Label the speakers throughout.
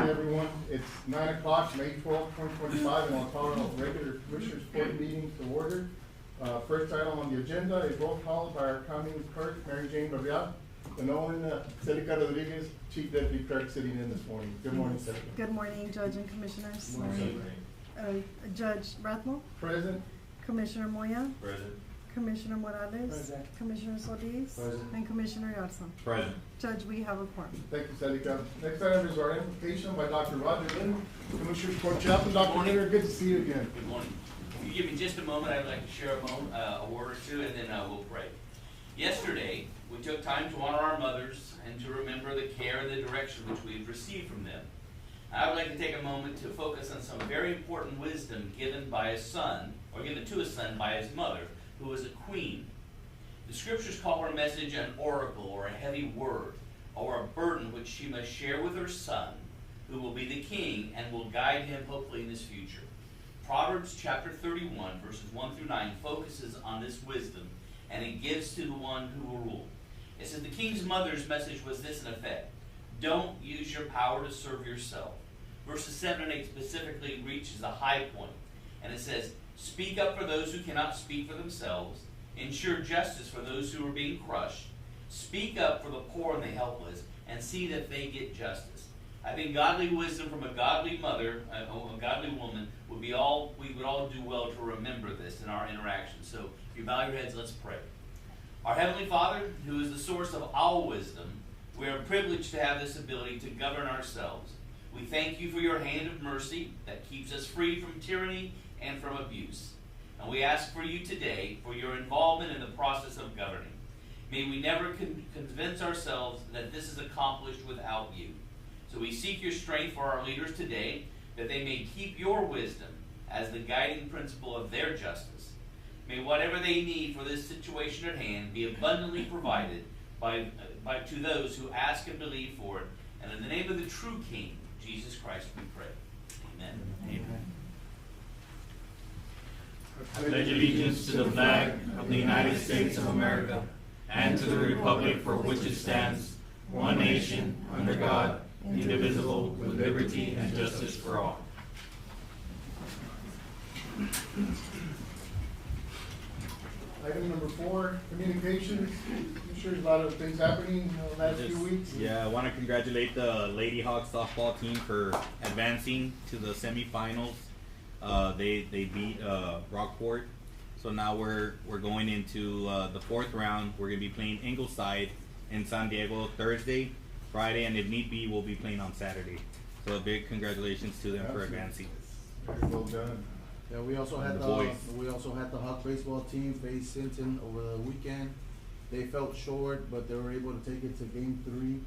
Speaker 1: everyone. It's 9 o'clock, May 12, 2025, and I'll call our regular Commissioners Court meeting to order. First item on the agenda is roll call by our county clerk, Mary Jane Barrial, and Owen Celica Rodriguez, Chief Deputy Clerk, sitting in this morning. Good morning, Celica.
Speaker 2: Good morning, Judge and Commissioners.
Speaker 1: Good morning.
Speaker 2: Judge Rathmel.
Speaker 1: Present.
Speaker 2: Commissioner Moya.
Speaker 3: Present.
Speaker 2: Commissioner Morales.
Speaker 1: Present.
Speaker 2: Commissioner Solis.
Speaker 1: Present.
Speaker 2: And Commissioner Garza.
Speaker 3: Present.
Speaker 2: Judge, we have a quorum.
Speaker 1: Thank you, Celica. Next item is our invocation by Dr. Roger Linder, Commissioners Court Chaplain. Dr. Linder, good to see you again.
Speaker 4: Good morning. If you give me just a moment, I'd like to share a word or two, and then we'll pray. Yesterday, we took time to honor our mothers and to remember the care and the direction which we've received from them. I would like to take a moment to focus on some very important wisdom given by a son, or given to a son by his mother, who was a queen. The scriptures call her message an oracle, or a heavy word, or a burden which she must share with her son, who will be the king and will guide him hopefully in his future. Proverbs chapter 31, verses 1 through 9, focuses on this wisdom, and it gives to the one who will rule. It says the king's mother's message was this in effect: don't use your power to serve yourself. Verses 7 and 8 specifically reaches a high point, and it says, speak up for those who cannot speak for themselves, ensure justice for those who are being crushed, speak up for the poor and the helpless, and see that they get justice. I think godly wisdom from a godly mother, a godly woman, we would all do well to remember this in our interactions. So if you bow your heads, let's pray. Our Heavenly Father, who is the source of all wisdom, we are privileged to have this ability to govern ourselves. We thank you for your hand of mercy that keeps us free from tyranny and from abuse. And we ask for you today for your involvement in the process of governing. May we never convince ourselves that this is accomplished without you. So we seek your strength for our leaders today, that they may keep your wisdom as the guiding principle of their justice. May whatever they need for this situation at hand be abundantly provided to those who ask and believe for it. And in the name of the true King, Jesus Christ, we pray. Amen. Amen.
Speaker 3: I pledge allegiance to the flag of the United States of America and to the republic for which it stands, one nation, under God, indivisible, with liberty and justice for all.
Speaker 1: Item number 4, communications. I'm sure there's a lot of things happening in the last few weeks.
Speaker 5: Yeah, I want to congratulate the Lady Hawks softball team for advancing to the semifinals. They beat Rockport, so now we're going into the 4th round. We're going to be playing Ingleside in San Diego Thursday, Friday, and if need be, we'll be playing on Saturday. So a big congratulations to them for advancing.
Speaker 1: Very well done.
Speaker 6: Yeah, we also had the Hawk baseball team face Sinton over the weekend. They fell short, but they were able to take it to Game 3,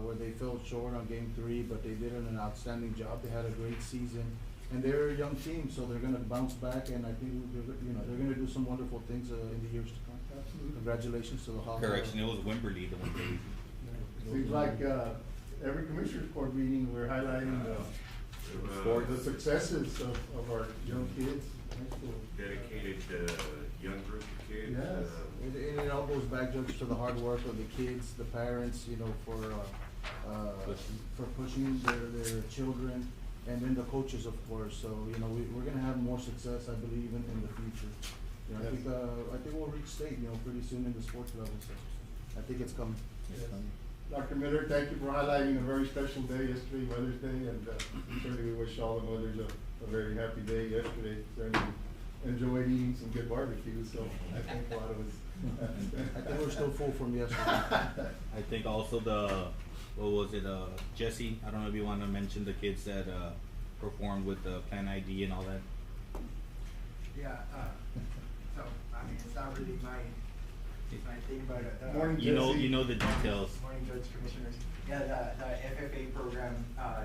Speaker 6: where they fell short on Game 3, but they did an outstanding job. They had a great season, and they're a young team, so they're going to bounce back, and I think they're going to do some wonderful things in the years to come.
Speaker 1: Absolutely.
Speaker 6: Congratulations to the Hawks.
Speaker 5: Correction, it was Wimberley the one day.
Speaker 1: Seems like every Commissioner's Court meeting, we're highlighting the successes of our young kids.
Speaker 3: Dedicated young group of kids.
Speaker 1: Yes.
Speaker 6: It all goes back, Judge, to the hard work of the kids, the parents, for pushing their children, and then the coaches, of course. So we're going to have more success, I believe, in the future.
Speaker 1: Yes.
Speaker 6: I think we'll reach state, pretty soon in the sports level. So I think it's coming.
Speaker 1: Yes. Dr. Miller, thank you for highlighting a very special day yesterday, Mother's Day, and certainly we wish all the mothers a very happy day yesterday. Certainly enjoyed eating some good barbecue, so I think a lot of us.
Speaker 6: I think we're still full from yesterday.
Speaker 5: I think also Jesse, I don't know if you want to mention the kids that performed with the Plan ID and all that.
Speaker 7: Yeah, so, I mean, it's not really my thing, but
Speaker 1: Morning,
Speaker 5: You
Speaker 1: Jesse.
Speaker 5: know the details.
Speaker 7: morning, Judge, Commissioners. Yeah, the FFA program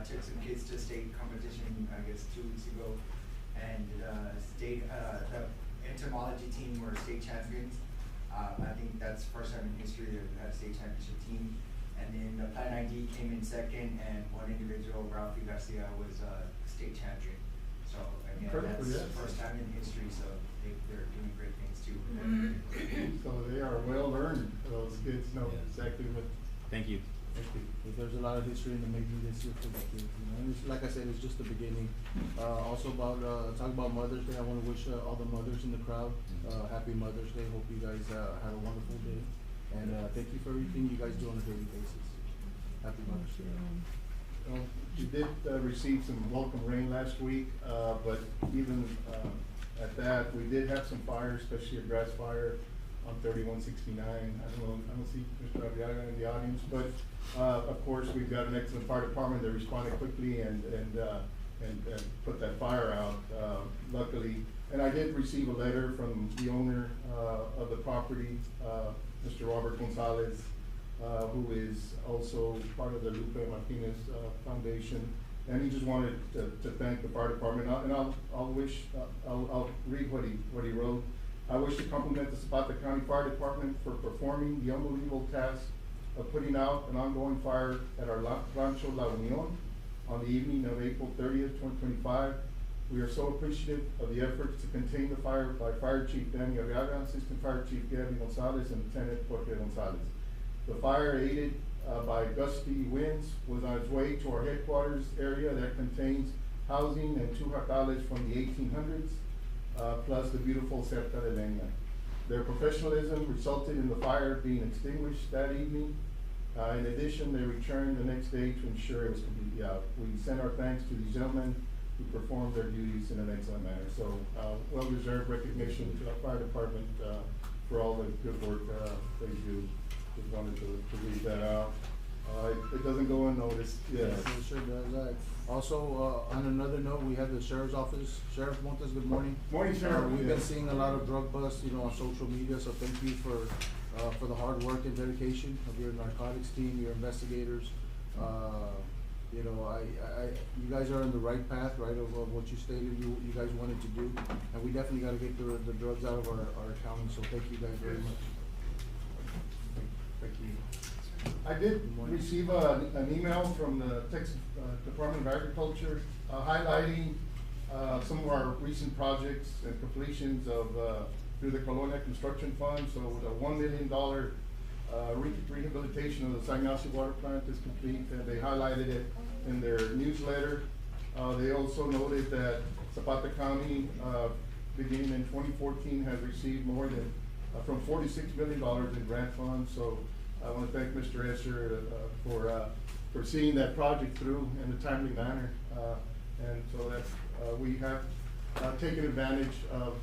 Speaker 7: took some kids to state competition, I guess, 2 weeks ago, and the entomology team were state champions. I think that's the first time in history that we've had a state championship team. And then the Plan ID came in second, and one individual, Ralphie Garcia, was state champion. So again,
Speaker 1: Incredible,
Speaker 7: that's
Speaker 1: yes.
Speaker 7: the first time in history. So they're doing great things too.
Speaker 1: So they are well learned. Those kids know
Speaker 5: Yes.
Speaker 1: exactly what.
Speaker 5: Thank you.
Speaker 6: There's a lot of history in the making this year for the kids, you know, and it's, like I said, it's just the beginning. Also about, talk about Mother's Day, I wanna wish, all the mothers in the crowd, happy Mother's Day, hope you guys, had a wonderful day. And, thank you for everything you guys do on a daily basis. Happy Mother's Day.
Speaker 1: We did receive some welcome rain last week, but even at that, we did have some fires, especially a grass fire on 3169. I don't see Mr. Arriaga in the audience, but of course, we've got an excellent fire department that responded quickly and put that fire out, luckily. And I did receive a letter from the owner of the property, Mr. Robert Gonzalez, who is also part of the Lupe Martinez Foundation, and he just wanted to thank the fire department. I'll read what he wrote. I wish to compliment the Zapata County Fire Department for performing the unbelievable task of putting out an ongoing fire at our Rancho La Union on the evening of April 30th, 2025. We are so appreciative of the efforts to contain the fire by Fire Chief Danny Arriaga, Assistant Fire Chief Gabby Gonzalez, and Lieutenant Jorge Gonzalez. The fire, aided by gusty winds, was on its way to our headquarters area that contains housing and 2 jacales from the 1800s, plus the beautiful Cerca de Leña. Their professionalism resulted in the fire being extinguished that evening. In addition, they returned the next day to ensure it was completely out. We send our thanks to these gentlemen who performed their duties in an excellent manner. So, well-deserved recognition to the fire department for all the good work they do. Just wanted to read that out. It doesn't go unnoticed. Yes.
Speaker 6: It sure does. Also, on another note, we have the sheriff's office. Sheriff Montes, good morning.
Speaker 1: Morning, Sheriff.
Speaker 6: We've been seeing a lot of drug busts, you know, on social media, so thank you for the hard work and dedication of your narcotics team, your investigators. You know, you guys are on the right path, right, of what you stated you guys wanted to do, and we definitely gotta get the drugs out of our county, so thank you guys very much. Thank you.
Speaker 1: I did receive an email from the Texas Department of Agriculture highlighting some of our recent projects and completions of through the Colonia Construction Fund. So the $1 million rehabilitation of the San Ignacio water plant is complete, and they highlighted it in their newsletter. They also noted that Zapata County, beginning in 2014, has received more than from $46 million in grant funds. So I want to thank Mr. Esser for seeing that project through in a timely manner. And so that we have taken advantage of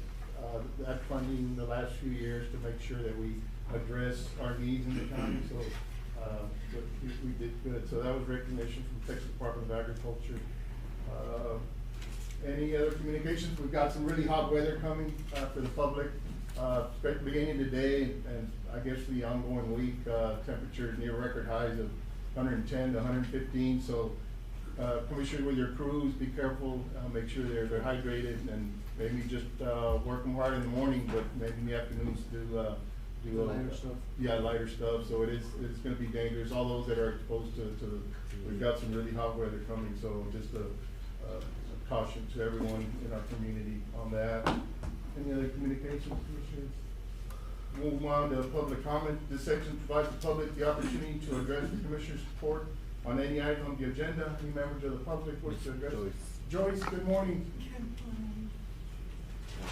Speaker 1: that funding in the last few years to make sure that we address our needs in the county. So we did good. So that was recognition from Texas Department of Agriculture. Any other communications? We've got some really hot weather coming for the public. Beginning today, and I guess the ongoing week, temperatures near record highs of 110 to 115. So, Commissioners, with your crews, be careful. Make sure they're hydrated, and maybe just work them hard in the morning, but maybe in the afternoons do
Speaker 6: lighter stuff.
Speaker 1: Yeah, lighter stuff. So it's going to be dangerous. All those that are exposed to we've got some really hot weather coming. So just a caution to everyone in our community on that. Any other communications, Commissioners? Move on to public comment. This section provides the public the opportunity to address the Commissioner's report on any item on the agenda. Any members of the public wish to address? Joyce, good morning.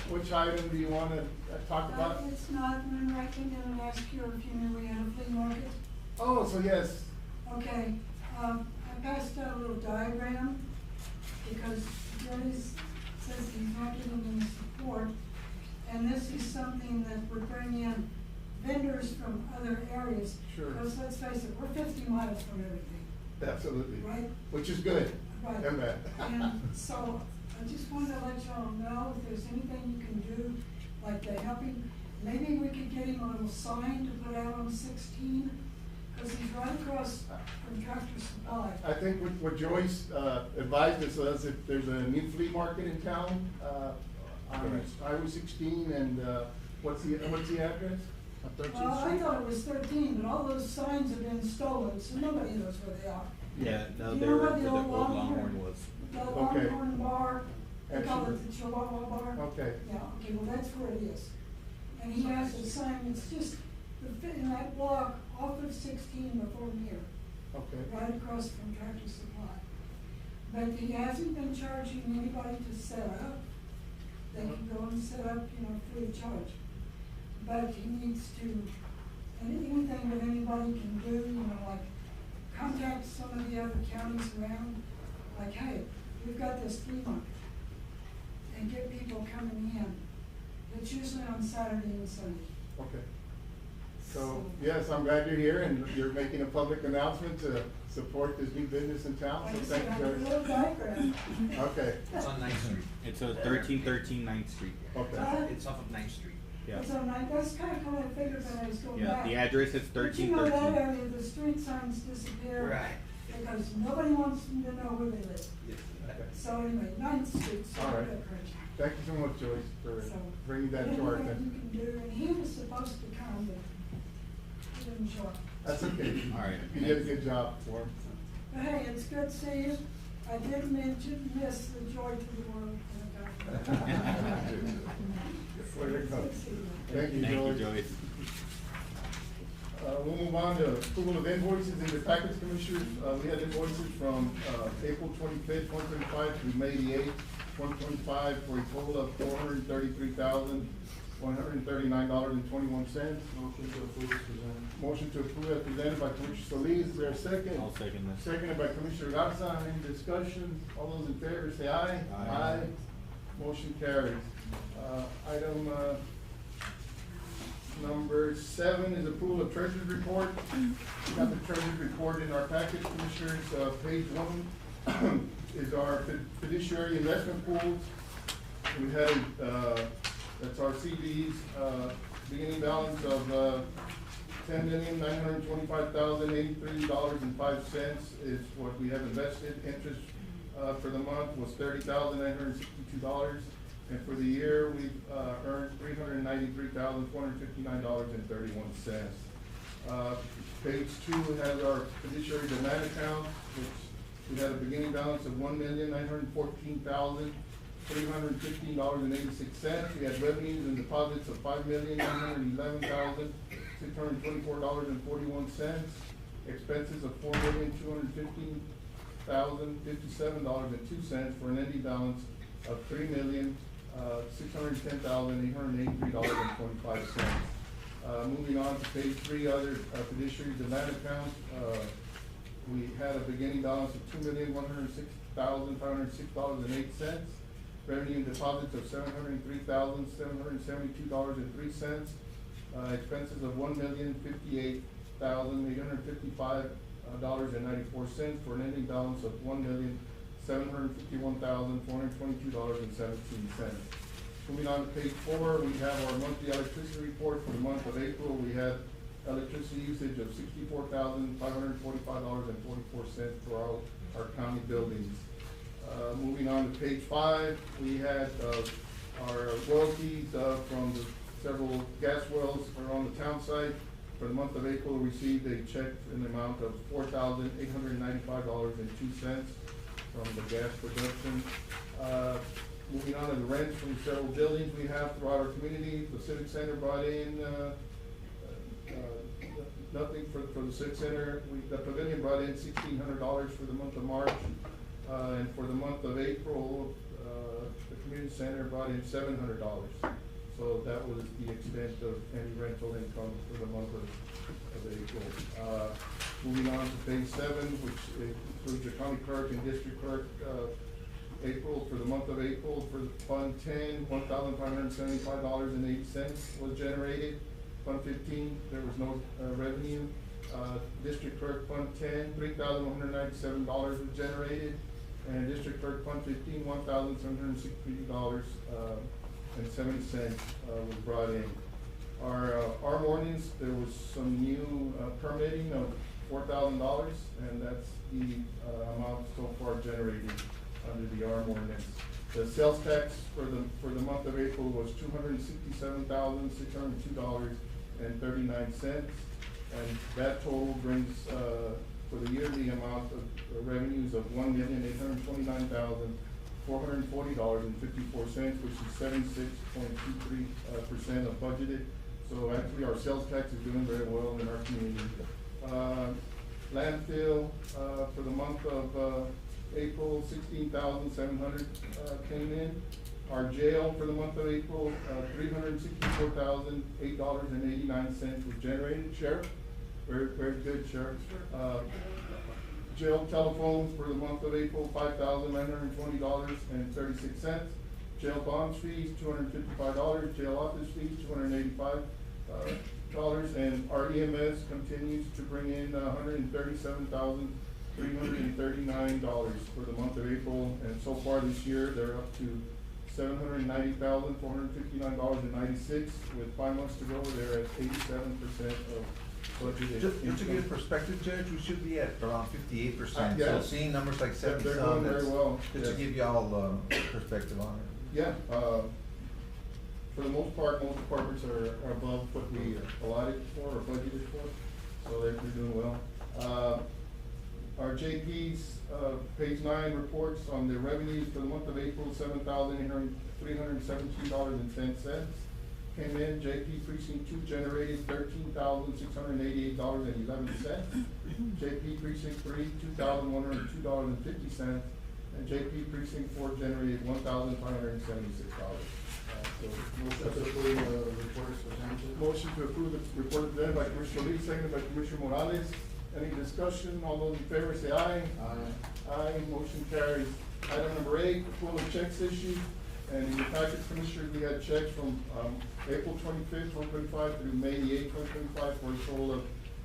Speaker 1: Which item do you want to talk about?
Speaker 8: It's not, remember I came in and asked you if you knew we had a flea market?
Speaker 1: Oh, so yes.
Speaker 8: Okay, I passed out a little diagram because Jerry says he's not giving any support. And this is something that would bring in vendors from other areas.
Speaker 1: Sure.
Speaker 8: Because let's face it, we're 50 miles from everything.
Speaker 1: Absolutely.
Speaker 8: Right?
Speaker 1: Which is good.
Speaker 8: Right.
Speaker 1: And bad.
Speaker 8: And so I just wanted to let y'all know if there's anything you can do, like the helping, maybe we could get him a little sign to put out on 16, because he's right across from Tractor Supply.
Speaker 1: I think what Joyce advised us was if there's a new flea market in town, on Highway 16, and what's the address?
Speaker 6: 13th
Speaker 8: Well, I
Speaker 6: Street.
Speaker 8: thought it was 13, but all those signs have been stolen, so nobody knows where they are.
Speaker 5: Yeah, no,
Speaker 8: You
Speaker 5: they
Speaker 8: know
Speaker 5: were
Speaker 8: what
Speaker 5: where
Speaker 8: the
Speaker 5: the
Speaker 8: old
Speaker 5: old Longhorn was.
Speaker 8: The
Speaker 1: Okay.
Speaker 8: Longhorn Bar, they call
Speaker 1: Excellent.
Speaker 8: it the Chihuahua Bar.
Speaker 1: Okay.
Speaker 8: Yeah, okay, well, that's where it is. And he has a sign, it's just in that block off of 16 before here.
Speaker 1: Okay.
Speaker 8: right across from Tractor Supply. But he hasn't been charging anybody to set up. They can go and set up, free of charge. But he needs to, anything that anybody can do, like contact some of the other counties around, like, hey, we've got this flea market, and get people coming in. It's usually on Saturday and Sunday.
Speaker 1: Okay. So, yes, I'm glad you're here and you're making a public announcement to support this new business in town,
Speaker 8: Like
Speaker 1: so
Speaker 8: I said,
Speaker 1: thank
Speaker 8: I
Speaker 1: you,
Speaker 8: have a
Speaker 1: Joyce.
Speaker 8: little diagram.
Speaker 1: Okay,
Speaker 9: It's on 9th Street.
Speaker 5: It's a 1313 9th Street.
Speaker 1: okay.
Speaker 9: It's off of 9th Street.
Speaker 5: Yeah.
Speaker 8: It's on night, that's kind of how I figured when I was going
Speaker 5: Yeah,
Speaker 8: back.
Speaker 5: the address is
Speaker 8: But you know, that
Speaker 5: 1313.
Speaker 8: area, the street signs disappear.
Speaker 9: Right.
Speaker 8: Because nobody wants them to know where they live. So anyway, 9th Street, so
Speaker 1: All right.
Speaker 8: good, Rich.
Speaker 1: Thank you so much, Joyce, for
Speaker 8: So,
Speaker 1: bringing that to our
Speaker 8: anything
Speaker 1: attention.
Speaker 8: you can do, and he was supposed to come, but he didn't show up.
Speaker 1: That's okay.
Speaker 5: All right.
Speaker 1: You did a good job for him.
Speaker 8: But hey, it's good to see you. I did mention, miss the joy to the world.
Speaker 1: There you go. Thank you,
Speaker 5: Thank you,
Speaker 1: Joyce.
Speaker 5: Joyce.
Speaker 1: We'll move on to approval of invoices in the package, Commissioners. We had invoices from, April 25th, 2025 through May the 8th, 2025 for a total of $433,139.21.
Speaker 6: Motion to approve is presented.
Speaker 1: Motion to approve as presented by Commissioner Solis. Is there a second?
Speaker 5: I'll second that.
Speaker 1: Seconded by Commissioner Garza. Any discussion? All those in favor say aye.
Speaker 5: Aye.
Speaker 1: Motion carries. Item, number 7 is approval of treasurer's report. We got the treasurer's report in our package, Commissioners. Page 1 is our fiduciary investment pools. We had, that's our CDs, beginning balance of $10,925,083.05 is what we have invested. Interest for the month was $30,962. And for the year, we've earned $393,459.31. Page 2 has our fiduciary demand account, which we had a beginning balance of $1,914,315.86. We had revenues and deposits of $5,911,624.41. Expenses of $4,215,057.02 for an ending balance of $3,610,883.25. Moving on to page 3, other fiduciary demand accounts. We had a beginning balance of $2,106,506.08. Revenue and deposits of $703,772.03. Expenses of $1,058,855.94 for an ending balance of $1,751,422.17. Moving on to page 4, we have our monthly electricity report for the month of April. We had electricity usage of $64,545.44 for all our county buildings. Moving on to page 5, we had our royalties from the several gas wells that are on the town site. For the month of April, we received a check in the amount of $4,895.02 from the gas production. Moving on to the rents from several buildings we have throughout our community. The Civic Center brought in nothing for the Civic Center. The Pavilion brought in $1,600 for the month of March. And for the month of April, the Community Center brought in $700. So that was the extent of any rental income for the month of April. Moving on to page 7, which includes the county clerk and district clerk. April, for the month of April, for Fund 10, $1,575.08 was generated. Fund 15, there was no revenue. District clerk Fund 10, $3,197 was generated. And District Clerk Fund 15, $1,763.70 was brought in. Our mornings, there was some new permitting of $4,000, and that's the amount so far generated under the ARM ordinance. The sales tax for the month of April was $267,602.39, and that total brings for the yearly amount of revenues of $1,829,440.54, which is 76.23% of budgeted. So actually, our sales tax is doing very well in our community. Landfill, for the month of, April, 16,700, came in. Our jail for the month of April, $364,008.89 was generated. Sheriff, very, very good, Sheriff. Jail telephones for the month of April, $5,920.36. Jail bonds fees, $255. Jail office fees, $285. And our EMS continues to bring in $137,339 for the month of April. And so far this year, they're up to $790,459.96. With 5 months to go, they're at 87% of budgeted.
Speaker 9: Just to give perspective, Judge, we should be at around 58%. So
Speaker 1: Yes.
Speaker 9: seeing numbers like
Speaker 1: They're
Speaker 9: 70
Speaker 1: doing
Speaker 9: some,
Speaker 1: very
Speaker 9: that's
Speaker 1: well.
Speaker 9: just
Speaker 1: Yes.
Speaker 9: to give y'all perspective on it.
Speaker 1: Yeah, for the most part, most departments are above what we allotted for or budgeted for, so they're doing well. Our JP's, page 9 reports on the revenues for the month of April, $7,317.10. Came in, JP Precinct 2 generated $13,688.11. JP Precinct 3, $2,102.50. And JP Precinct 4 generated $1,576.
Speaker 6: Motion to approve the reports presented.
Speaker 1: Motion to approve the report presented by Commissioner Solis, seconded by Commissioner Morales. Any discussion? All those in favor say aye.
Speaker 6: Aye.
Speaker 1: Aye, motion carries. Item number 8, approval of checks issued. And in your packet, Commissioners, we had checks from, April 25th, 2025 through May 8th, 2025 for a total of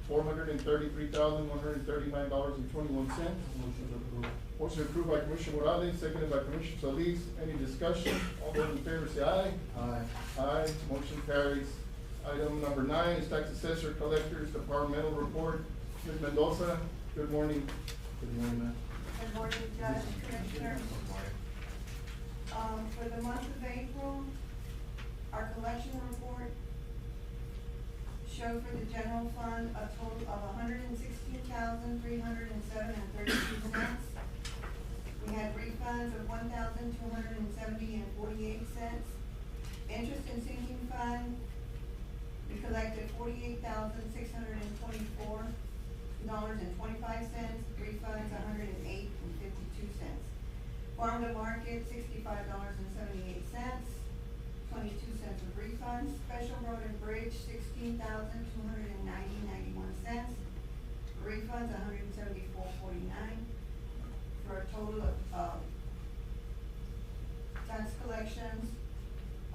Speaker 1: $433,139.21.
Speaker 6: Motion to approve.
Speaker 1: Motion approved by Commissioner Morales, seconded by Commissioner Solis. Any discussion? All those in favor say aye.
Speaker 6: Aye.
Speaker 1: Aye, motion carries. Item number 9 is Tax Assessor Collectors Departmental Report. Ms. Mendoza, good morning.
Speaker 6: Good morning, ma'am.
Speaker 10: Good morning, Judge, Commissioners. For the month of April, our collection report showed for the general fund a total of $116,307.32. We had refunds of $1,270.48. Interest and sinking fund, we collected $48,624.25. Refunds $108.52. Farm to market, $65.78, 22 cents of refunds. Special road and bridge, $16,290.91. Refunds, $174.49, for a total of, tax collections,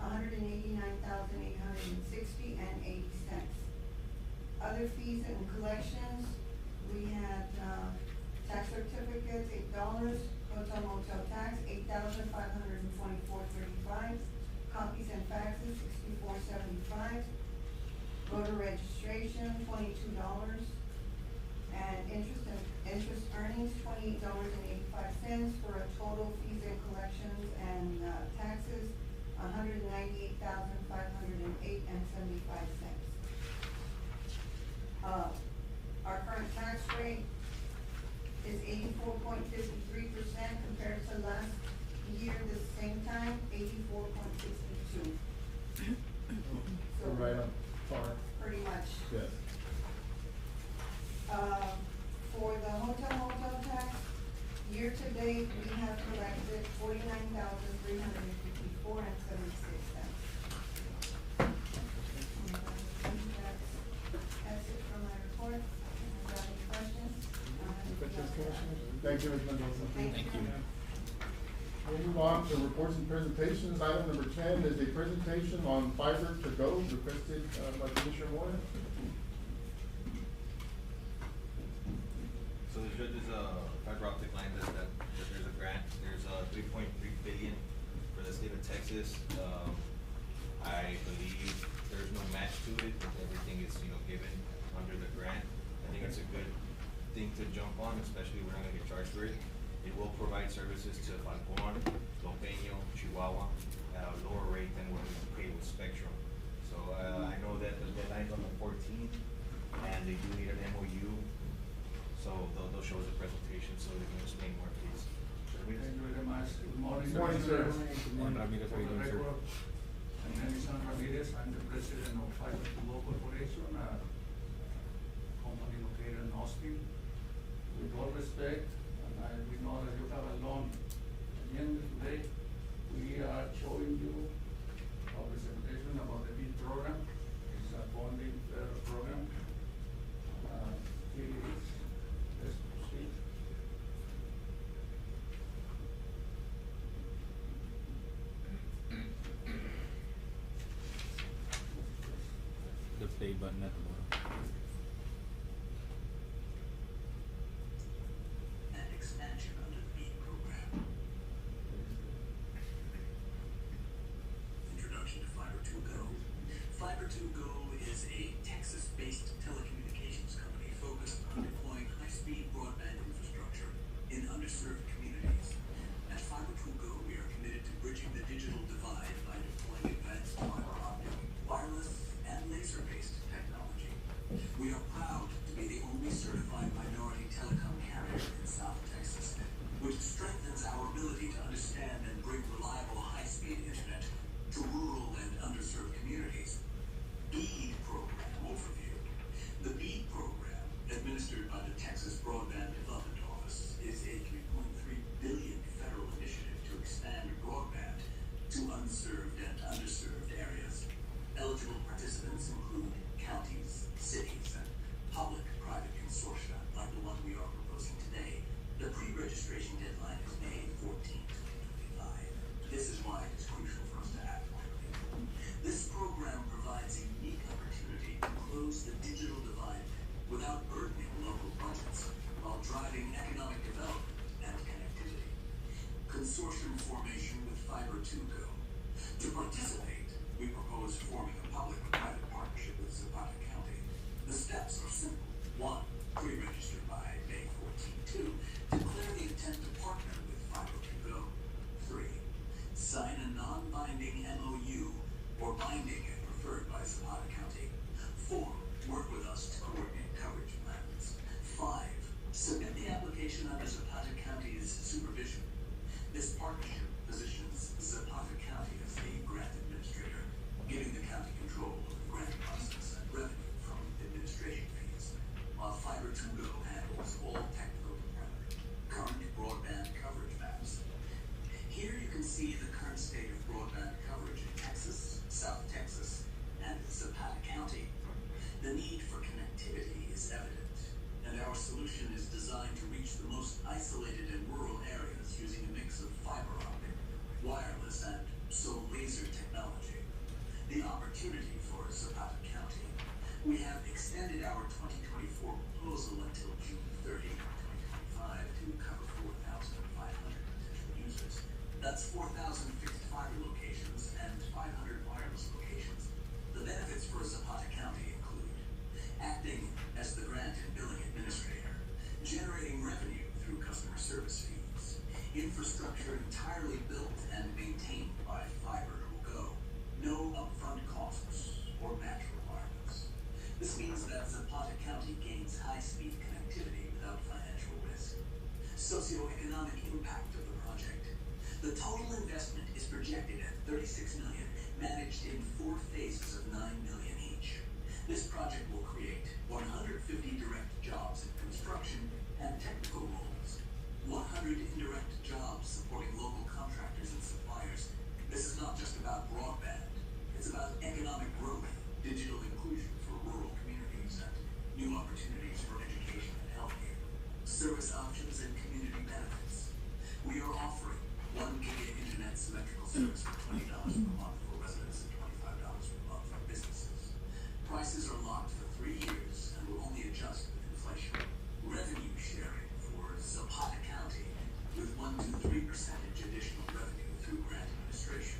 Speaker 10: $189,860.80. Other fees and collections, we had, tax certificates, $8. Hotel motel tax, $8,524.35. Copies and faxes, $64.75. Voter registration, $22. And interest earnings, $28.85, for a total fees and collections and, taxes, $198,508.75. Our current tax rate is 84.53% compared to last year, the same time, 84.62. So
Speaker 1: Right on par.
Speaker 10: pretty much.
Speaker 1: Yes.
Speaker 10: For the hotel motel tax, year to date, we have collected $49,354.76. That's it for my report. Got any questions?
Speaker 1: Thank you, Ms. Mendoza.
Speaker 10: Thank you.
Speaker 1: We'll move on to reports and presentations. Item number 10 is a presentation on fiber to go, requested by Commissioner Moore.
Speaker 5: So the judge is fiber optic line that there's a grant. There's $3.3 billion for the state of Texas. I believe there's no match to it. Everything is given under the grant. I think it's a good thing to jump on, especially we're not gonna get charged for it. It will provide services to Falcon, Lopeño, Chihuahua at a lower rate than what we pay with Spectrum. So I know that the deadline's on the 14th, and they do need an MOU. So they'll show us a presentation so they can explain more, please.
Speaker 11: Thank you very much. Good morning.
Speaker 1: Good morning, sir.
Speaker 11: Good morning.
Speaker 5: Ramirez, how are you doing, sir?
Speaker 11: My name is San Ramirez. I'm the president of Fiber to Go Corporation, a company located in Austin. with all respect, and we know that you have a long agenda today, we are showing you our presentation about the BID program. It's a bonding federal program. Here it is. Let's proceed.
Speaker 5: The play button at the bottom.
Speaker 12: And expansion under the BEAD program. Introduction to Fiber2Go. Fiber2Go is a Texas-based telecommunications company focused on deploying high-speed broadband infrastructure in underserved communities. At Fiber2Go, we are committed to bridging the digital divide by deploying advanced fiber optic, wireless, and laser-based technology. We are proud to be the only certified minority telecom carrier in South Texas, which strengthens our ability to understand and bring reliable high-speed internet to rural and underserved communities. BEAD program overview. The BEAD program, administered by the Texas Broadband Development Office, is a $3.3 billion federal initiative to expand broadband to unserved and underserved areas. Eligible participants include counties, cities, and public-private consortia, like the one we are proposing today. The pre-registration deadline is May 14, 2025. This is why it is crucial for us to act quickly. This program provides a unique opportunity to close the digital divide without burdening local budgets, while driving economic development and connectivity. Consortium formation with Fiber2Go. To participate, we propose forming a public-private partnership with Zapata County. The steps are simple. 1. Pre-register by May 14. 2. Declare the intent to partner with Fiber2Go. 3. Sign a non-binding MOU or binding if preferred by Zapata County. 4. Work with us to coordinate coverage plans. 5. Submit the application under Zapata County's supervision. This partnership positions Zapata County as the grant administrator, giving the county control of the grant process and revenue from administration fees, while Fiber2Go handles all technical department, current broadband coverage maps. Here you can see the current state of broadband coverage in Texas, South Texas, and Zapata County. The need for connectivity is evident, and our solution is designed to reach the most isolated and rural areas using a mix of fiber optic, wireless, and laser technology. The opportunity for Zapata County. We have extended our 2024 proposal until June 30, 2025 to cover 4,500 potential users. That's 4,000 fixed fiber locations and 500 wireless locations. The benefits for Zapata County include acting as the grant and billing administrator, generating revenue through customer service fees, infrastructure entirely built and maintained by Fiber2Go, no upfront costs or match requirements. This means that Zapata County gains high-speed connectivity without financial risk. Socioeconomic impact of the project. The total investment is projected at $36 million, managed in 4 phases of $9 million each. This project will create 150 direct jobs in construction and technical roles, 100 indirect jobs supporting local contractors and suppliers. This is not just about broadband, it's about economic growth, digital inclusion for rural communities, and new opportunities for education and healthcare, service options and community benefits. We are offering 1 gig internet symmetrical service for $20 per month for residents and $25 per month for businesses. Prices are locked for 3 years and will only adjust with inflation. Revenue sharing for Zapata County with 1 to 3% additional revenue through grant administration.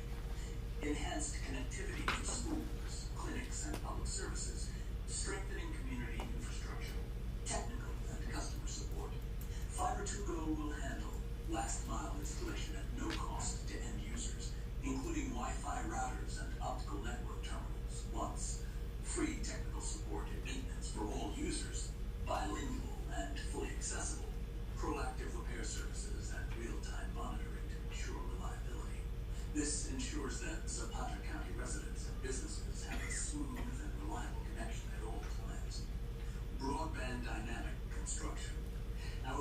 Speaker 12: Enhanced connectivity to schools, clinics, and public services, strengthening community infrastructure, technical and customer support. Fiber2Go will handle last-mile installation at no cost to end users, including Wi-Fi routers and optical network terminals. Once, free technical support and maintenance for all users, bilingual and fully accessible, proactive repair services, and real-time monitoring to ensure reliability. This ensures that Zapata County residents and businesses have a smooth and reliable connection at all times. Broadband dynamic construction. Our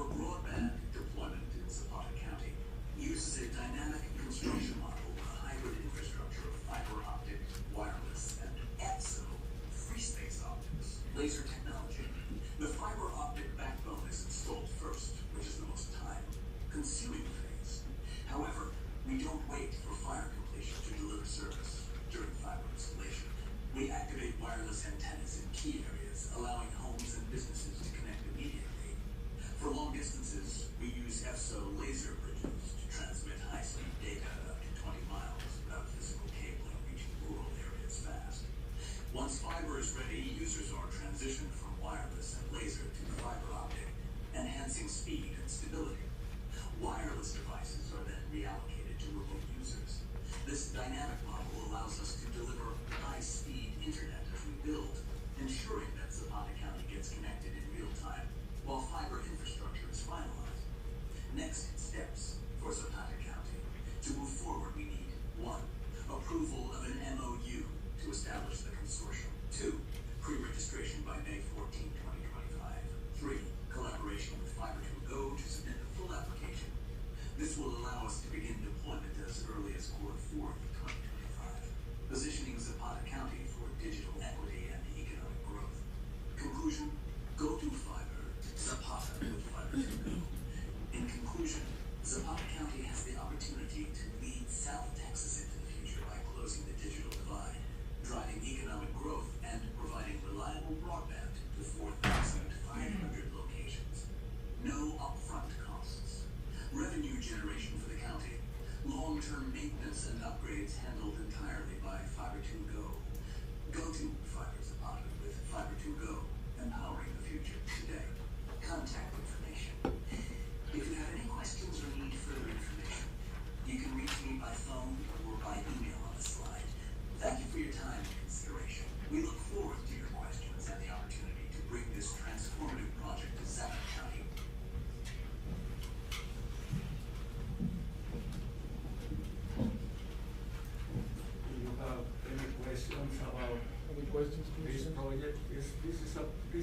Speaker 11: we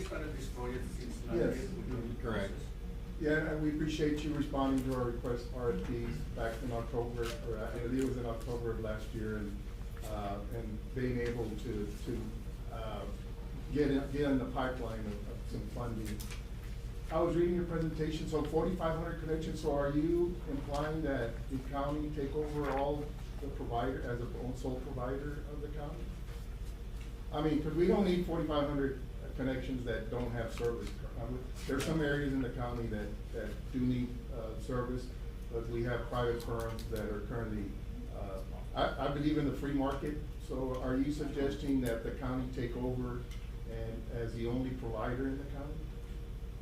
Speaker 11: started this project since last
Speaker 1: Yes.
Speaker 11: year. with the
Speaker 5: Correct.
Speaker 11: process.
Speaker 1: Yeah, and we appreciate you responding to our request RFPs back in October, or I believe it was in October of last year, and being able to get in the pipeline of some funding. I was reading your presentation, so 4,500 connections, so are you implying that the county take over all the provider, as a sole provider of the county? I mean, cause we don't need 4,500 connections that don't have service. There's some areas in the county that do need, service, but we have private firms that are currently, I believe in the free market, so are you suggesting that the county take over and as the only provider in the county?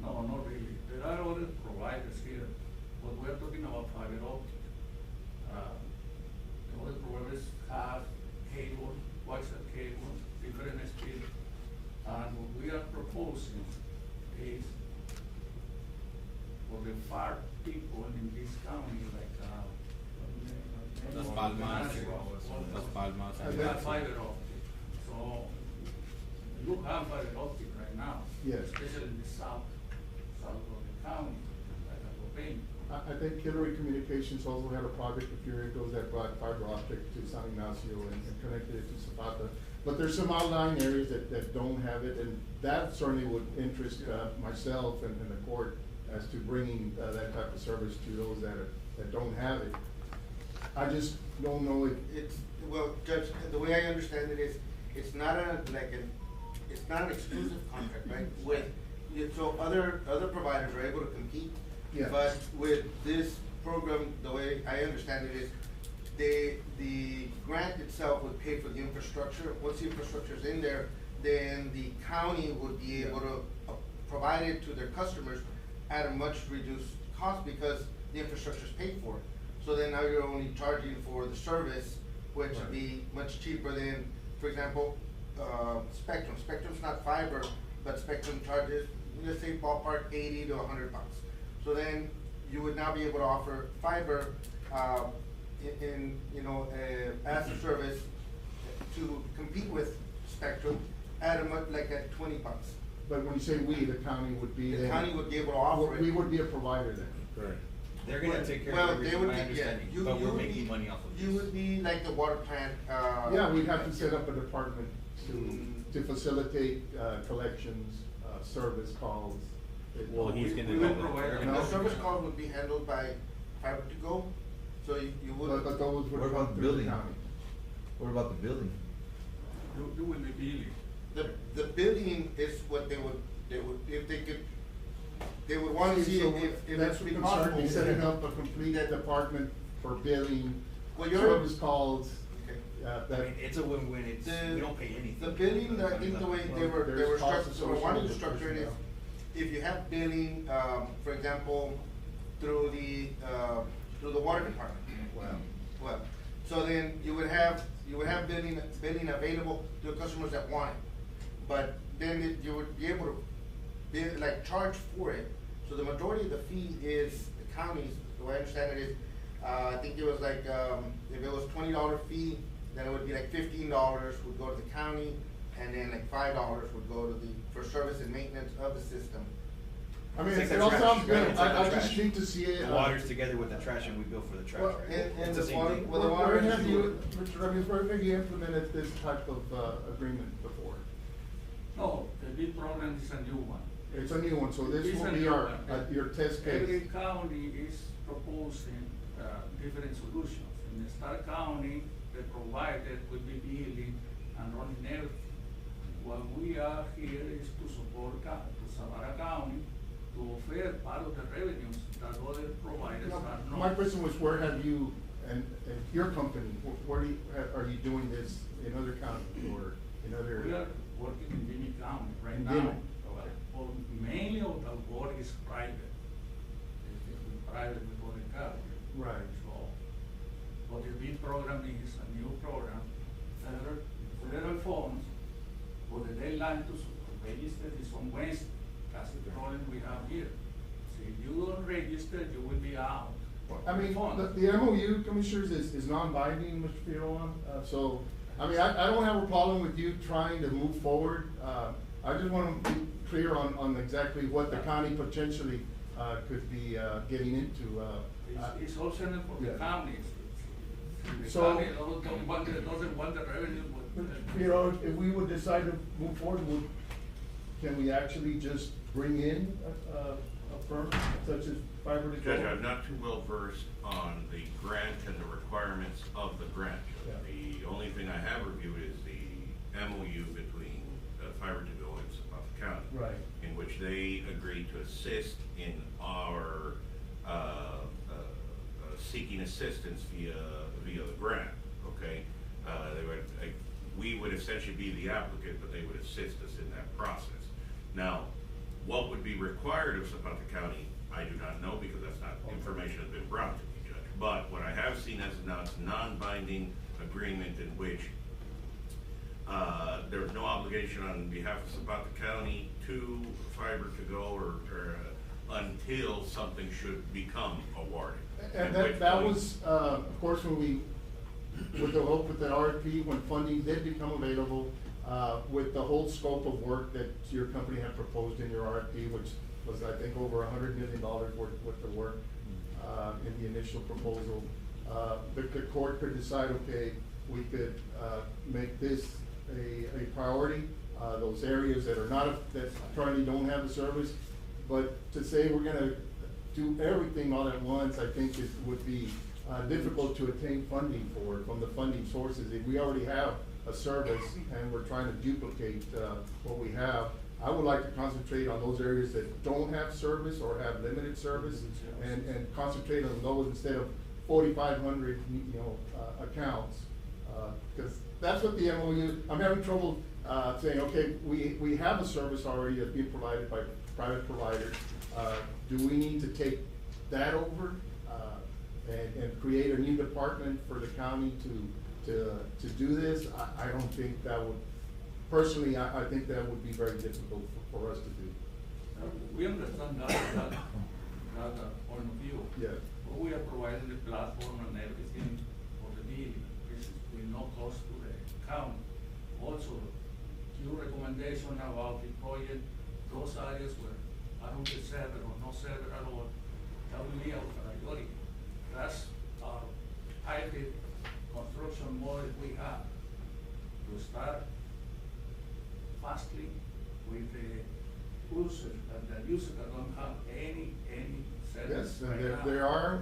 Speaker 11: No, not really. There are other providers here, but we're talking about fiber optic. The other providers have cable, coaxial cable, different speed. And what we are proposing is for the far people in this county, like,
Speaker 5: Las Palmas, Las Palmas.
Speaker 11: We have fiber optic. So you have fiber optic right now.
Speaker 1: Yes.
Speaker 11: Especially in the south of the county, like Alpine.
Speaker 1: I think Hillary Communications also had a project a few years ago that brought fiber optic to San Ignacio and connected it to Zapata. But there's some outlying areas that don't have it, and that certainly would interest myself and the court as to bringing that type of service to those that don't have it. I just don't know if
Speaker 13: It's, well, Judge, the way I understand it is, it's not it's not an exclusive contract, right? So other providers are able to compete.
Speaker 1: Yeah.
Speaker 13: But with this program, the way I understand it is, the grant itself would pay for the infrastructure. Once the infrastructure is in there, then the county would be able to provide it to their customers at a much reduced cost because the infrastructure is paid for. So then now you're only charging for the service, which would be much cheaper than, for example, Spectrum. Spectrum's not fiber, but Spectrum charges, let's say ballpark 80 to 100 bucks. So then you would now be able to offer fiber as a service to compete with Spectrum at a much, like at 20 bucks.
Speaker 1: But when you say we, the county would be.
Speaker 13: The county would be able to offer it.
Speaker 1: We would be a provider then. Correct.
Speaker 3: They're gonna take care
Speaker 13: Well,
Speaker 3: of
Speaker 13: they
Speaker 3: everything,
Speaker 13: would
Speaker 3: my
Speaker 13: be, yeah,
Speaker 3: understanding,
Speaker 13: you
Speaker 3: but we're
Speaker 13: would
Speaker 3: making
Speaker 13: be-
Speaker 3: money off of this.
Speaker 13: You would be like the water plant,
Speaker 1: Yeah, we'd have to set up a department to facilitate, collections, service calls.
Speaker 5: Well, he's gonna
Speaker 11: We
Speaker 5: do
Speaker 11: will
Speaker 5: that.
Speaker 11: provide
Speaker 13: And
Speaker 11: them.
Speaker 13: the service calls would be handled by fiber to go, so you would.
Speaker 1: But those would
Speaker 9: What
Speaker 1: come
Speaker 9: about
Speaker 1: through the
Speaker 9: building?
Speaker 1: county.
Speaker 9: What about the building?
Speaker 11: You will be billing.
Speaker 13: The building is what they would, if they could, they would wanna see
Speaker 1: So
Speaker 13: if
Speaker 1: that's
Speaker 13: it's
Speaker 1: what
Speaker 13: possible.
Speaker 1: concerned me, setting up a complete department for billing,
Speaker 13: Well, you're-
Speaker 1: service calls,
Speaker 13: Okay.
Speaker 3: I
Speaker 1: that.
Speaker 3: mean, it's a win-win, it's, we don't pay anything.
Speaker 13: The billing, I think the way they were
Speaker 1: There's costs
Speaker 13: structured, so wanting to
Speaker 1: associated
Speaker 13: structure it
Speaker 1: with
Speaker 13: is, if you have billing, for example, through the water department. Well, so then you would have billing available to the customers that want it. But then you would be able to charge for it. So the majority of the fee is the county's, the way I understand it is, I think it was like, if it was $20 fee, then it would be like $15 would go to the county, and then like $5 would go to for service and maintenance of the system.
Speaker 1: I mean,
Speaker 3: It's like
Speaker 1: it
Speaker 3: the
Speaker 1: all
Speaker 3: trash,
Speaker 1: sounds
Speaker 3: right?
Speaker 1: good,
Speaker 3: It's like
Speaker 1: I
Speaker 3: the
Speaker 1: just
Speaker 3: trash.
Speaker 1: need to see it.
Speaker 3: The water's together with the trash and we bill for the trash,
Speaker 1: Well,
Speaker 3: right?
Speaker 13: and
Speaker 3: It's
Speaker 13: the
Speaker 3: the same
Speaker 13: water-
Speaker 3: thing.
Speaker 13: well, the water
Speaker 1: Where have
Speaker 13: is-
Speaker 1: you, Mr. Ramirez, where have you implemented this type of, agreement before?
Speaker 11: No, the bid program is a new one.
Speaker 1: It's a new one, so this
Speaker 11: It's
Speaker 1: will
Speaker 11: a
Speaker 1: be
Speaker 11: new
Speaker 1: our,
Speaker 11: one.
Speaker 1: your test
Speaker 11: Every
Speaker 1: case.
Speaker 11: county is proposing different solutions. In the Star County, the provider will be billing and running everything. What we are here is to support Zapata County to offer part of the revenues that other providers
Speaker 1: No,
Speaker 11: are not.
Speaker 1: my question was, where have you, and your company, where do you, are you doing this in other counties or in other?
Speaker 11: We are working in Jimmy County right
Speaker 1: In
Speaker 11: now.
Speaker 1: Jimmy.
Speaker 11: Well, mainly of the work is private. It's private before the county.
Speaker 1: Right.
Speaker 11: So, but the bid program is a new program, federal funds, for the deadline to register is on Wednesday. That's the problem we have here. So if you don't register, you will be out.
Speaker 1: I mean,
Speaker 11: Funds.
Speaker 1: the MOU, commissioners, is non-binding, Mr. Figueroa, so, I mean, I don't have a problem with you trying to move forward. I just want to be clear on exactly what the county potentially, could be, getting into,
Speaker 11: It's also for the
Speaker 1: Yeah.
Speaker 11: counties. The
Speaker 1: So-
Speaker 11: county doesn't want the revenue, but.
Speaker 1: you know, if we would decide to move forward, can we actually just bring in a firm such as Fiber to Go?
Speaker 14: Judge, I'm not too well versed on the grant and the requirements of the grant.
Speaker 1: Yeah.
Speaker 14: The only thing I have reviewed is the MOU between Fiber to Go and Zapata County.
Speaker 1: Right.
Speaker 14: In which they agreed to assist in our seeking assistance via the grant, okay? We would essentially be the applicant, but they would assist us in that process. Now, what would be required of Zapata County, I do not know, because that's not information that's been brought to me, Judge. But what I have seen as now, it's a non-binding agreement in which there is no obligation on behalf of Zapata County to Fiber to Go or until something should become awarded.
Speaker 1: And
Speaker 14: At which
Speaker 1: that
Speaker 14: point-
Speaker 1: was, of course, when we, with the hope with that RFP, when funding did become available, with the whole scope of work that your company had proposed in your RFP, which was, I think, over $100 million worth of work, in the initial proposal, the court could decide, okay, we could, make this a priority, those areas that are not, that currently don't have the service, but to say we're gonna do everything all at once, I think it would be difficult to attain funding for it from the funding sources. If we already have a service and we're trying to duplicate what we have, I would like to concentrate on those areas that don't have service or have limited service and concentrate on those instead of 4,500, accounts. Because that's what the MOU, I'm having trouble saying, okay, we have a service already that's being provided by private providers. Do we need to take that over and create a new department for the county to do this? I don't think that would, personally, I think that would be very difficult for us to do.
Speaker 11: We understand that point of view.
Speaker 1: Yeah.
Speaker 11: But we are providing the platform and everything for the meeting. This is with no cost to the county. Also, your recommendation about the project, those areas where I don't get server or no server at all, that will be our priority. That's our hybrid construction model we have. To start fastly with the user, that the user that don't have any service.
Speaker 1: Yes, and
Speaker 11: right now.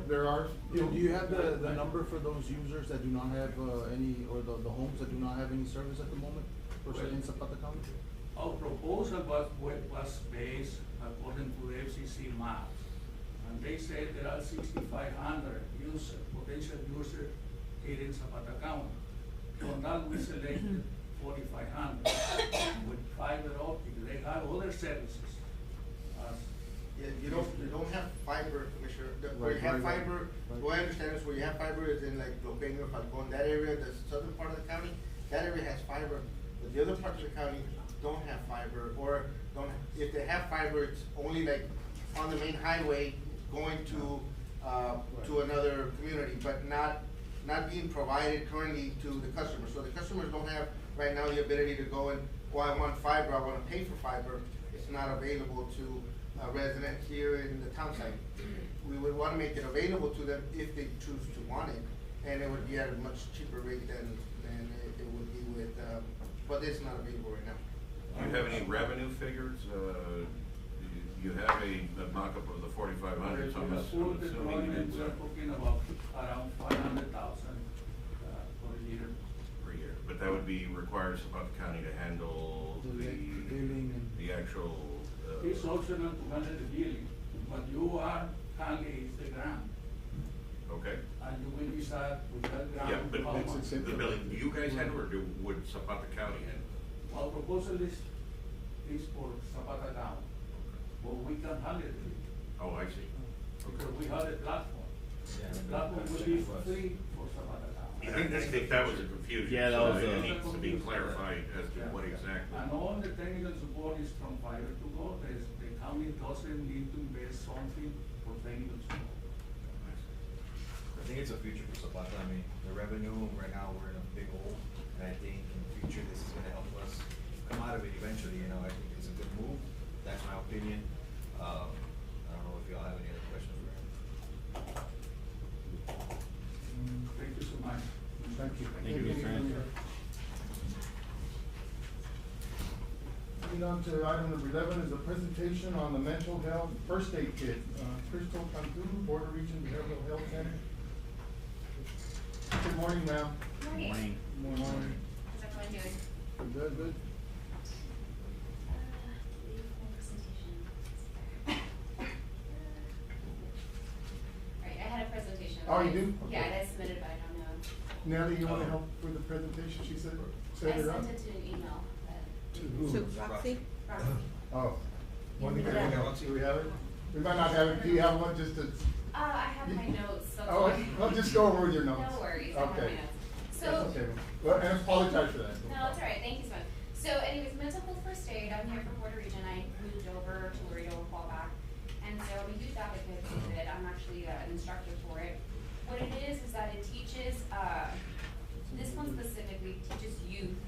Speaker 1: there are.
Speaker 6: Do you have the number for those users that do not have any, or the homes that do not have any service at the moment, in Zapata County?
Speaker 11: Our proposal was based according to the FCC maps. And they said there are 6,500 potential users here in Zapata County. From that, we selected 4,500 with fiber optic. They have other services.
Speaker 13: Yeah, you don't have fiber, Commissioner. Where you have fiber, the way I understand is where you have fiber is in like Lopeño, Falcon, that area, the southern part of the county, that area has fiber. But the other parts of the county don't have fiber, or if they have fiber, it's only like on the main highway going to another community, but not being provided currently to the customers. So the customers don't have right now the ability to go and, I want fiber, I wanna pay for fiber. It's not available to a resident here in the town site. We would wanna make it available to them if they choose to want it, and it would be at a much cheaper rate than it would be with, but it's not available right now.
Speaker 14: Do you have any revenue figures? You have a mock-up of the 4,500, so I'm
Speaker 11: With the full
Speaker 14: assuming
Speaker 11: deployment,
Speaker 14: it's
Speaker 11: we're talking about around 500,000 per year.
Speaker 14: per year. But that would be required Zapata County to handle
Speaker 6: The billing and-
Speaker 14: the actual.
Speaker 11: It's optional to handle the billing, but you are handling the grant,
Speaker 14: Okay.
Speaker 11: and you will decide with that grant.
Speaker 14: Yeah, but
Speaker 11: how much.
Speaker 14: the billing, do you guys handle or would Zapata County handle?
Speaker 11: Our proposal is for Zapata County, but we can handle it,
Speaker 14: Oh, I see.
Speaker 11: because we have a platform. The platform will be free for Zapata County.
Speaker 14: I think that was a confusion.
Speaker 5: Yeah, that
Speaker 14: so
Speaker 5: was
Speaker 14: it
Speaker 5: a-
Speaker 14: needs to be clarified as to what exactly.
Speaker 11: And all the technical support is from Fiber to Go. The county doesn't need to invest something for technical support.
Speaker 15: I think it's a future for Zapata. I mean, the revenue, right now, we're in a big hole, and I think in the future, this is gonna help us come out of it eventually, I think it's a good move. That's my opinion. I don't know if y'all have any other questions for him.
Speaker 11: Thank you so much.
Speaker 1: Thank you.
Speaker 5: Thank you, Mr. Andrew.
Speaker 1: Moving on to item number 11 is a presentation on the mental health first aid kit. Crystal Cantú, Border Region Behavioral Health Center. Good morning, ma'am.
Speaker 5: Morning.
Speaker 1: Good morning.
Speaker 16: How's everyone doing?
Speaker 1: Good, good.
Speaker 16: Right, I had a presentation.
Speaker 1: Oh, you do?
Speaker 16: Yeah,
Speaker 1: Okay.
Speaker 16: I submitted, but I don't know.
Speaker 1: Nelly, you wanna help with the presentation? She said, set it
Speaker 16: I
Speaker 1: up?
Speaker 16: sent it to an email.
Speaker 1: To who?
Speaker 2: To Roxy?
Speaker 16: Roxy.
Speaker 1: Oh. One
Speaker 16: Yeah.
Speaker 1: thing, do we have it? We might not have it. Do you have one just to?
Speaker 16: I have my notes. So
Speaker 1: Oh, I'll just go over with your notes.
Speaker 16: No worries, I have my
Speaker 1: Okay.
Speaker 16: notes. So.
Speaker 1: That's okay. Well, and I apologize for that.
Speaker 16: No, it's all right. Thank you so much. So anyways, mental health first aid. I'm here from Puerto Region. I moved over to Laredo a while back. And so I'm a youth advocate with it. I'm actually an instructor for it. What it is that it teaches, this one specifically teaches youth.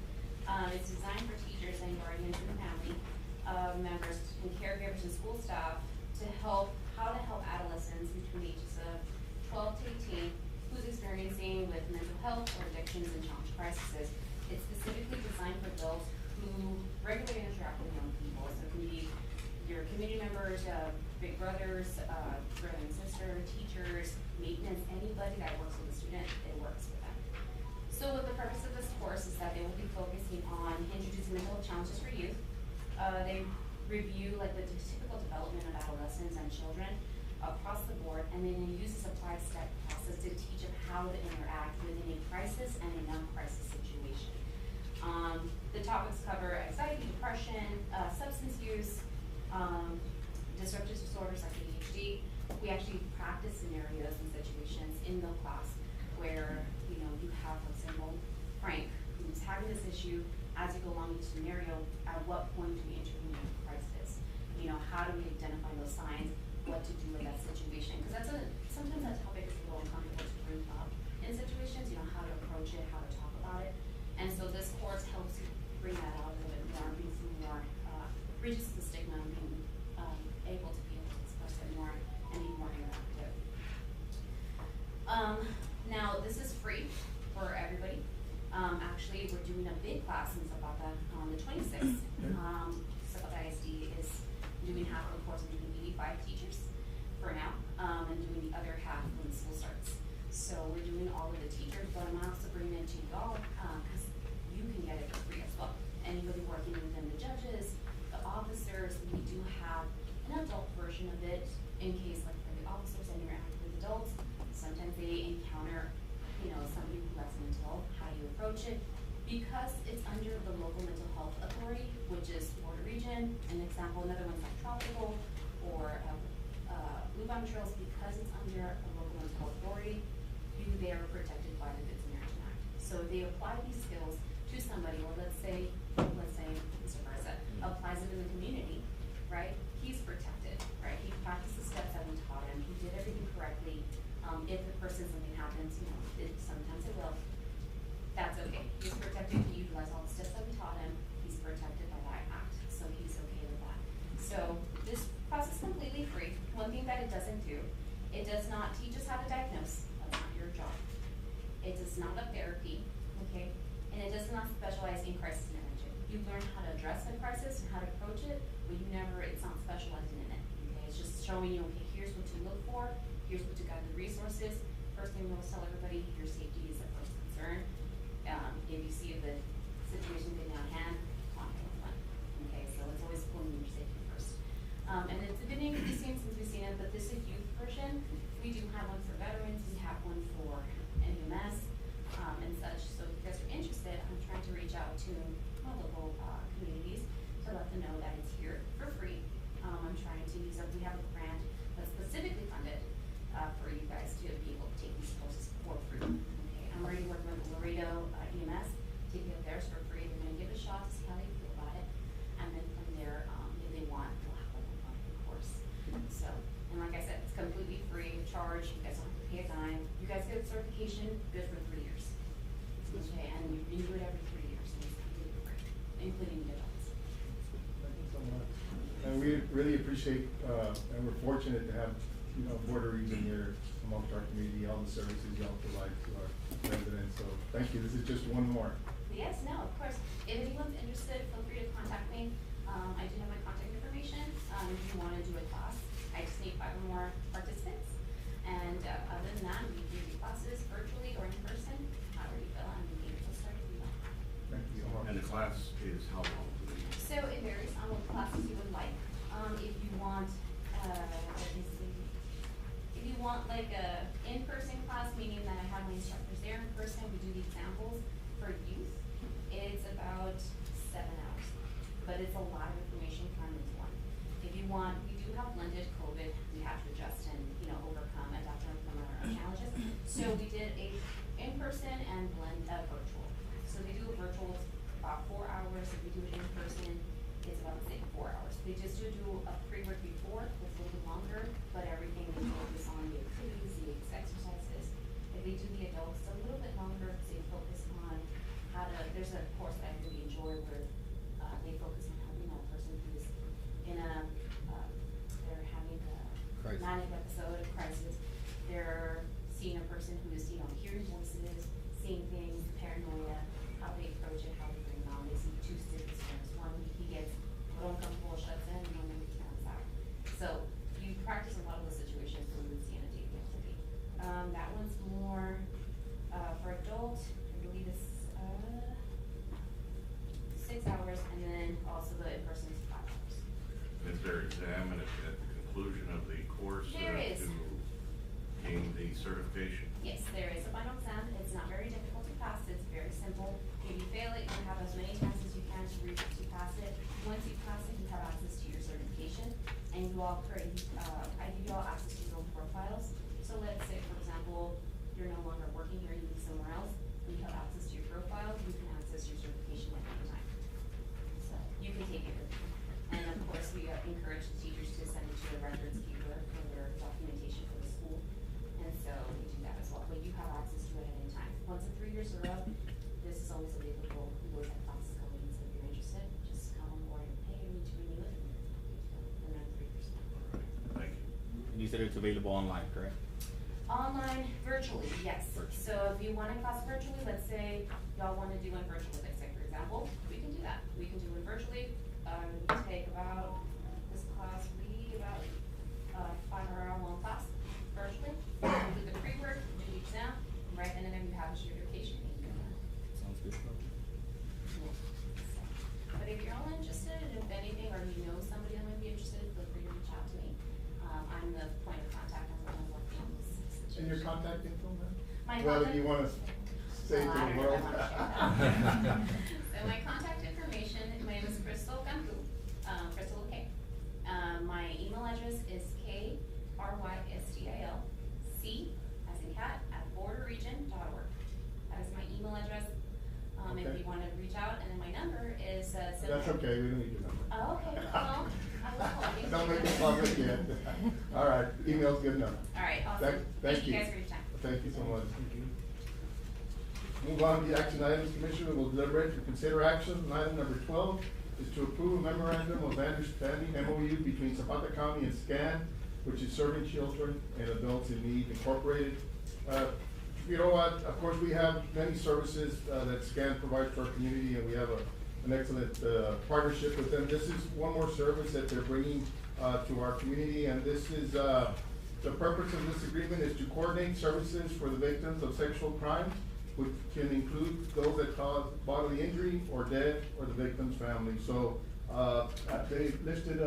Speaker 16: It's designed for teachers and guardians and family members and caregivers and school staff to help, how to help adolescents between ages of 12 to 18 who's experiencing with mental health or addictions and challenge crises. It's specifically designed for adults who regularly interact with young people. So it can be your community members, big brothers, brother and sister, teachers, maintenance, anybody that works with a student, it works with them. So what the purpose of this course is that they will be focusing on introducing mental health challenges for youth. They review like the typical development of adolescents and children across the board, and then they use this applied step process to teach them how to interact within a crisis and a non-crisis situation. The topics cover anxiety, depression, substance use, disruptive disorders like ADHD. We actually practice scenarios and situations in the class where, you know, you have, for example, Frank, who's having this issue. As you go along each scenario, at what point do we intervene in a crisis? You know, how do we identify those signs? What to do in that situation? Because sometimes that topic is a little uncomfortable to bring up in situations. You know, how to approach it, how to talk about it. And so this course helps you bring that out a little bit more, being more, reaches the stigma and being able to be able to express it more and be more interactive. Now this is free for everybody. Actually, we're doing a big class in Zapata on the 26th. Zapata ISD is doing half of the course and doing 85 teachers for now, and doing the other half when the school starts. So we're doing all of the teachers, but I'm also bringing it to y'all because you can get it for free as well. Anybody working within the judges, the officers, we do have an adult version of it in case, like for the officers that interact with adults, sometimes they encounter, you know, somebody who has mental health. How do you approach it? Because it's under the local mental health authority, which is Border Region. An example, another one's like Tropical or Blue Bomb Trails. Because it's under a local mental health authority, they are protected by the Good Samaritan Act. So if they apply these skills to somebody, or let's say Mr. Garza applies it in the community, right? He's protected, right? He practiced the steps that we taught him. He did everything correctly. If the person something happens, you know, sometimes it will. That's okay. He's protected. He utilized all the steps that we taught him. He's protected by that act, so he's okay with that. So this process is completely free. One thing that it doesn't do, it does not teach us how to diagnose. That's not your job. It does not have therapy, okay? And it does not specialize in crisis intervention. You learn how to address a crisis and how to approach it, but it's not specializing in it, okay? It's just showing you, okay, here's what to look for, here's what to gather resources. First thing we'll tell everybody, your safety is the first concern. If you see the situation getting out of hand, contact one. Okay, so it's always pulling your safety first. And it's been interesting since we've seen it, but this is youth version. We do have one for veterans, we have one for NUMS, and such. So if you guys are interested, I'm trying to reach out to my local communities to let them know that it's here for free. I'm trying to use we have a grant that's specifically funded for you guys to be able to take these courses for free. Okay, I'm already working with Laredo EMS to get theirs for free. They're going to give it a shot to see how they feel about it, and then from there, if they want, they'll have like a monthly course. So, and like I said, it's completely free of charge. You guys don't have to pay a dime. You guys get certification, good for 3 years. Okay, and you renew it every 3 years, and it's completely free, including the adults.
Speaker 1: Thank you so much. and we really appreciate, and we're fortunate to have, border region here amongst our community, all the services y'all provide to our residents, so thank you, this is just one more.
Speaker 16: Yes, no, of course. If anyone's interested, feel free to contact me. I do have my contact information. If you want to do a class, I just need 5 or more participants. And other than that, we can do classes virtually or in person, however you feel, and we can start if you want.
Speaker 1: Thank you so much.
Speaker 14: And the class is how long?
Speaker 16: So it varies on what classes you would like. If you want, let me see. If you want like a in-person class, meaning that I have my instructors there in person, we do the examples for youth. It's about 7 hours, but it's a lot of information crammed into one. If you want, we do have blended COVID. We have to adjust and overcome, adapt and overcome our challenges. So we did a in-person and blend virtual. So they do a virtual, it's about 4 hours. If we do it in person, it's about the same 4 hours. They just do a pre-work before, it's a little bit longer, but everything is focused on the activities, the exercises. If they do the adults, it's a little bit longer because they focus on how to, there's a course that I really enjoy where they focus on helping a person who's in a, they're having a manic episode of crisis. They're seeing a person who is, hearing voices, seeing things, paranoia, how they approach it, how they bring it on. They see 2 symptoms. One, he gets uncomfortable, shuts in, and one he comes out. So you practice a lot of those situations that we would see in a daily activity. That one's more for adult. I believe it's 6 hours, and then also the in-person is 5 hours.
Speaker 14: Is there an exam at the conclusion of the course
Speaker 16: There is.
Speaker 14: to gain the certification?
Speaker 16: Yes, there is a final exam. It's not very difficult to pass. It's very simple. If you fail it, you have as many times as you can to pass it. Once you pass it, you have access to your certification, and you all create. I give you all access to your own profiles. So let's say, for example, you're no longer working here, you be somewhere else, and you have access to your profile. You can access your certification at any time. So you can take it with you. And of course, we encourage the teachers to send it to the records keeper for their documentation for the school. And so we do that as well, but you have access to it at any time. Once the 3 years are up, this is always available. We always have classes going, so if you're interested, just come on board and, hey, I need to renew it, and then 3 years.
Speaker 14: Thank you.
Speaker 5: And you said it's available online, correct?
Speaker 16: Online, virtually, yes. So if you want a class virtually, let's say y'all want to do one virtually, let's say for example, we can do that. We can do it virtually. We take about, this class, about 5-hour-long class virtually. We do the pre-work, do the exam, right, and then you have your certification.
Speaker 5: Sounds good.
Speaker 16: But if you're all interested, if anything, or you know somebody that might be interested, feel free to reach out to me. I'm the point of contact. I'm the one working on this situation.
Speaker 1: And your contact info, ma'am?
Speaker 16: My
Speaker 1: Well, if
Speaker 16: contact-
Speaker 1: you wanna say it to the world.
Speaker 16: So my contact information, my name is Crystal Campu, Crystal with K. My email address is krystilc, as in cat, @borderregion.org. That is my email address. If
Speaker 1: Okay.
Speaker 16: you want to reach out, and then my number is
Speaker 1: That's okay, we don't need your number.
Speaker 16: Oh, okay, well, I will call you.
Speaker 1: Don't make it public yet. All right, email's good enough.
Speaker 16: All right, awesome.
Speaker 1: Thank you.
Speaker 16: guys for your time.
Speaker 1: Thank you so much. Move on to the action items, Commissioner, we'll deliberate to consider action. Item number 12 is to approve a memorandum of understanding, MOU, between Zapata County and SCAN, which is Serving Children and Adults in Need Incorporated. You know what, of course, we have many services that SCAN provides for our community, and we have an excellent partnership with them. This is one more service that they're bringing to our community, and this is, the purpose of this agreement is to coordinate services for the victims of sexual crimes, which can include those that cause bodily injury or death or the victim's family. So they listed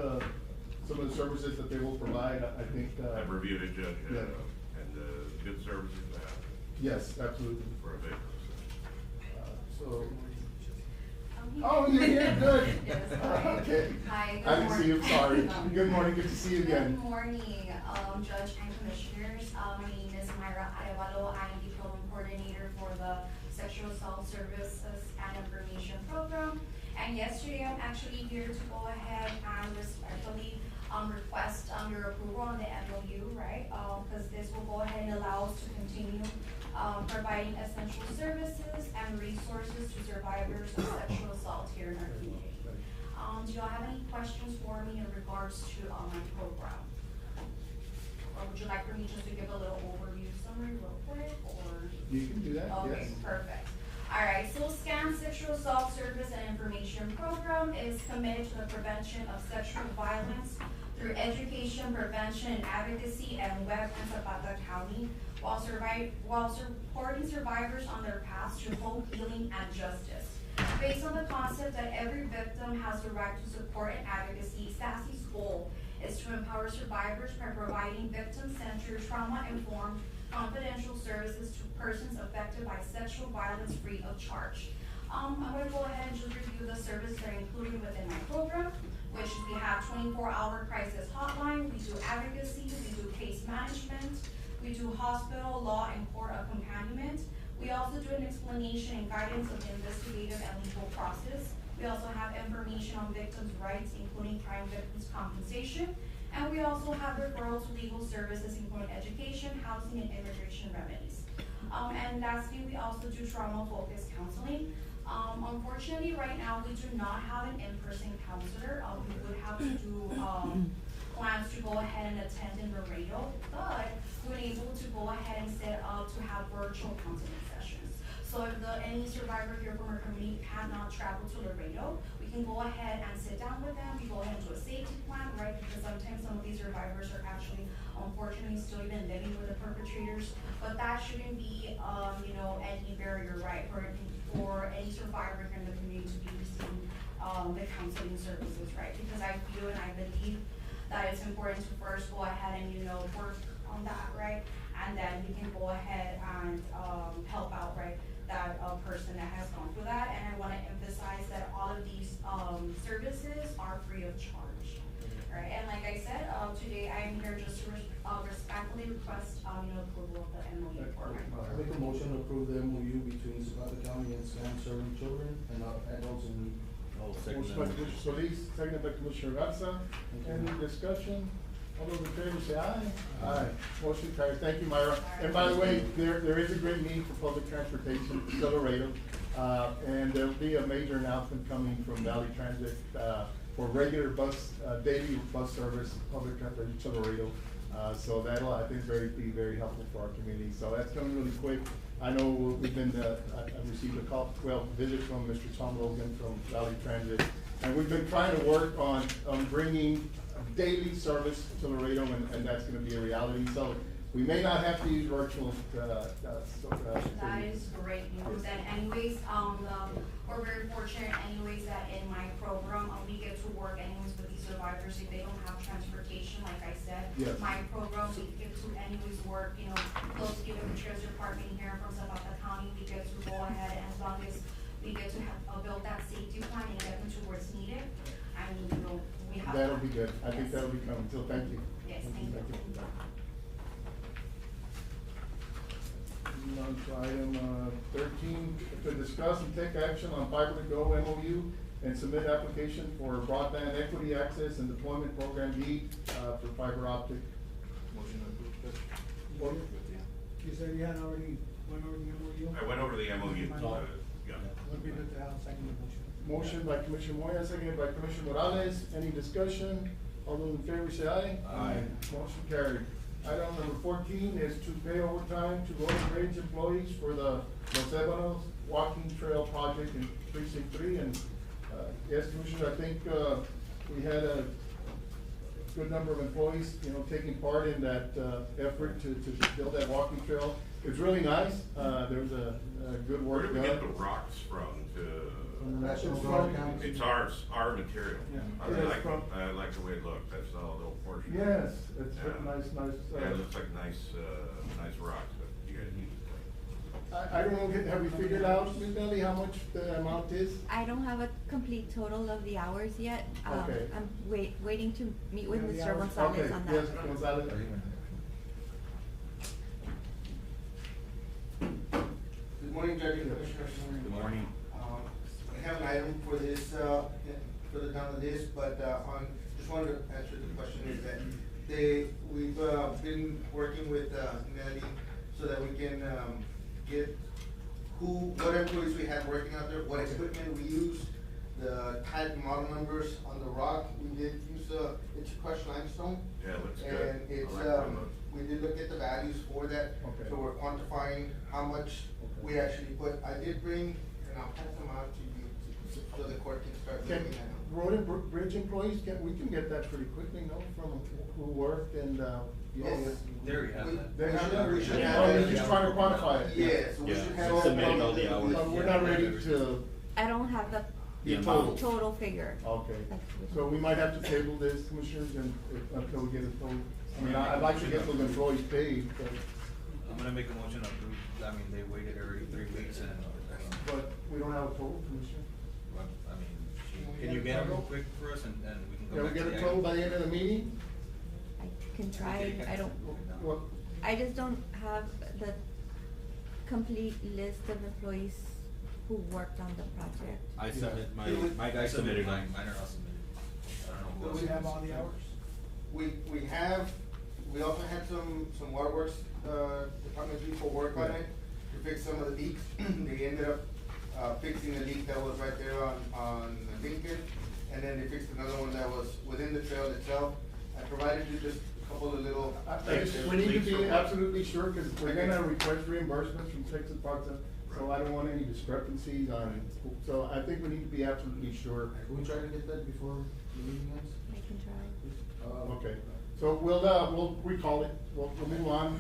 Speaker 1: some of the services that they will provide. I think.
Speaker 14: I've reviewed it, Judge,
Speaker 1: Yeah.
Speaker 14: and good services to have.
Speaker 1: Yes, absolutely.
Speaker 14: For a victim.
Speaker 1: So. Oh, you're here, good.
Speaker 17: Yes, hi.
Speaker 1: Okay.
Speaker 17: Hi,
Speaker 1: I didn't see you, sorry.
Speaker 17: No.
Speaker 1: Good morning, good to see you again.
Speaker 17: Good morning, Judge and Commissioners. My name is Myra Arevalo. I am the program coordinator for the Sexual Assault Services and Information Program. And yesterday, I'm actually here to go ahead and respectfully request your approval on the MOU, right? Because this will go ahead and allow us to continue providing essential services and resources to survivors of sexual assault here in our community. Do y'all have any questions for me in regards to, my program? Or would you like for me just to give a little overview summary real quick, or?
Speaker 1: You can do that, yes.
Speaker 17: Okay, perfect. Alright, so SCAN Sexual Assault Service and Information Program is committed to the prevention of sexual violence through education, prevention, and advocacy and Webb and Zapata County, while supporting survivors on their path to hope, healing, and justice. Based on the concept that every victim has the right to support and advocacy, SASSY's goal is to empower survivors by providing victim-centered, trauma-informed, confidential services to persons affected by sexual violence free of charge. I'm going to go ahead and just review the services that are included within my program, which we have 24-hour crisis hotline, we do advocacy, we do case management, we do hospital, law, and court accompaniment. We also do an explanation and guidance of the investigative and legal process. We also have information on victims' rights, including crime victims' compensation. And we also have referrals to legal services, including education, housing, and immigration remedies. And lastly, we also do trauma-focused counseling. Unfortunately, right now, we do not have an in-person counselor. We would have to do plans to go ahead and attend in Laredo, but we're able to go ahead and set up to have virtual counseling sessions. So if any survivor here from our community cannot travel to Laredo, we can go ahead and sit down with them. We go ahead and do a safety plan, right? Because sometimes some of these survivors are actually, unfortunately, still even living with the perpetrators. But that shouldn't be, any barrier, right, for any survivor here in the community to be receiving the counseling services, right? Because I feel and I believe that it's important to first go ahead and, work on that, right? And then we can go ahead and help out, right, that person that has gone through that. And I want to emphasize that all of these services are free of charge, right? And like I said, today I am here just to respectfully request, approval of the MOU for my
Speaker 6: I
Speaker 17: program.
Speaker 6: make a motion to approve the MOU between Zapata County and SCAN serving children and adults in need.
Speaker 1: Motion by Commissioner Solis, seconded by Commissioner Garza. Any discussion? All those in favor say aye. Aye. Motion carries. Thank you, Myra. And by the way, there is a great need for public transportation to Laredo. And there'll be a major announcement coming from Valley Transit, for regular bus, daily bus service, public transportation to Laredo. So that'll, I think, be very helpful for our community. So that's coming really quick. I know we've been, I've received a visit from Mr. Tom Logan from Valley Transit. And we've been trying to work on bringing daily service to Laredo, and that's gonna be a reality. So we may not have to use virtual,
Speaker 17: That is great news. And anyways, we're very fortunate anyways that in my program, we get to work anyways with these survivors if they don't have transportation, like I said.
Speaker 1: Yes.
Speaker 17: My program, we get to anyways work, close to the Sheriff's Department here from Zapata County. We get to go ahead, and as long as we get to have, build that safety plan and get them to where it's needed, and we have.
Speaker 1: That'll be good. I think
Speaker 17: Yes.
Speaker 1: that'll be coming. So thank you.
Speaker 17: Yes, thank you.
Speaker 1: Moving on to item 13, to discuss and take action on fiber to go MOU and submit application for broadband equity access and deployment program B for fiber optic.
Speaker 6: Motion approved.
Speaker 1: Well,
Speaker 11: You said you had already went over the MOU?
Speaker 14: I went over the MOU, yeah.
Speaker 11: Would be good to have a second motion.
Speaker 1: Motion by Commissioner Moya, seconded by Commissioner Morales. Any discussion? All those in favor say aye.
Speaker 6: Aye.
Speaker 1: Motion carried. Item number 14 is to pay overtime to road and bridge employees for the Los Ebanos walking trail project in precinct 3. And yes, Commissioner, I think we had a good number of employees, taking part in that effort to build that walking trail. It's really nice. There was a good
Speaker 14: Where
Speaker 1: work
Speaker 14: did we
Speaker 1: done.
Speaker 14: get the rocks from
Speaker 6: From the National
Speaker 1: It's
Speaker 6: Guard
Speaker 1: from-
Speaker 6: Council.
Speaker 14: It's our material.
Speaker 1: Yeah.
Speaker 14: I
Speaker 1: Yeah,
Speaker 14: like,
Speaker 1: from-
Speaker 14: I like the way it looked, that's all the old portion.
Speaker 1: Yes, it's
Speaker 14: Yeah.
Speaker 1: nice.
Speaker 14: Yeah, it looks like nice rocks that you guys use.
Speaker 1: I don't know, have we figured out, Ms. Nelly, how much the amount is?
Speaker 18: I don't have a complete total of the hours yet.
Speaker 1: Okay.
Speaker 18: I'm waiting to meet with
Speaker 1: Yeah, the
Speaker 18: Mr.
Speaker 1: hours.
Speaker 18: Gonzalez
Speaker 1: Okay,
Speaker 18: on that.
Speaker 1: yes, Gonzalez.
Speaker 13: Good morning, Judge and Commissioners.
Speaker 5: Good morning.
Speaker 13: I have an item for this, further down the list, but, just wanted to answer the question is that we've, been working with, Nelly so that we can, get what employees we have working out there, what equipment we use. the type and model numbers on the rock, we did use it's crushed limestone.
Speaker 14: Yeah, looks good.
Speaker 13: And it's,
Speaker 14: I like that look.
Speaker 13: we did look at the values for that,
Speaker 1: Okay.
Speaker 13: so we're quantifying how much we actually put. I did bring, and I'll pass them out to you, so the court can start
Speaker 1: Can,
Speaker 13: looking at them.
Speaker 1: road and bridge employees, we can get that pretty quickly, no, from who worked and, you know.
Speaker 13: Yes.
Speaker 15: They already have
Speaker 13: We-
Speaker 15: that.
Speaker 1: They have
Speaker 13: we should
Speaker 1: that?
Speaker 13: have
Speaker 1: Oh,
Speaker 13: that.
Speaker 1: you're just trying to quantify it?
Speaker 13: Yes, we
Speaker 5: Yeah.
Speaker 13: should have.
Speaker 1: So,
Speaker 13: that.
Speaker 5: Submitted all the hours.
Speaker 1: We're not ready to,
Speaker 18: I don't have the
Speaker 1: the
Speaker 5: Yeah.
Speaker 1: total.
Speaker 18: total figure.
Speaker 1: Okay,
Speaker 18: Like,
Speaker 1: so we might have to table this, commissioners, and, until we get it told. I mean, I'd like to get those employees paid, but,
Speaker 15: I'm gonna make a motion to approve, I mean, they waited already 3 weeks and,
Speaker 1: but we don't have a total, Commissioner.
Speaker 15: well, I mean, can you get it real quick for us and we can
Speaker 1: Can
Speaker 15: go
Speaker 1: we
Speaker 15: back
Speaker 1: get
Speaker 15: to the
Speaker 1: a total
Speaker 15: item?
Speaker 1: by the end of the meeting?
Speaker 18: I can try, I don't,
Speaker 1: What,
Speaker 18: I just don't have the complete list of employees who worked on the project.
Speaker 5: I submit,
Speaker 13: Yeah.
Speaker 5: my guy submitted mine.
Speaker 15: Mine are all submitted. I don't know who
Speaker 7: Do
Speaker 15: else
Speaker 7: we have
Speaker 15: submitted.
Speaker 7: all the hours?
Speaker 13: We have, we also had some waterworks, department people work on it to fix some of the leaks. They ended up, fixing the leak that was right there on Lincoln, and then they fixed another one that was within the trail itself. I provided you just a couple of little.
Speaker 1: we need to be absolutely sure, cause we're gonna request reimbursements from Texas Parks, so I don't want any discrepancies on it. So I think we need to be absolutely sure.
Speaker 6: Can we try to get that before the meeting ends?
Speaker 18: I can try.
Speaker 1: Okay, so we'll recall it, we'll move on.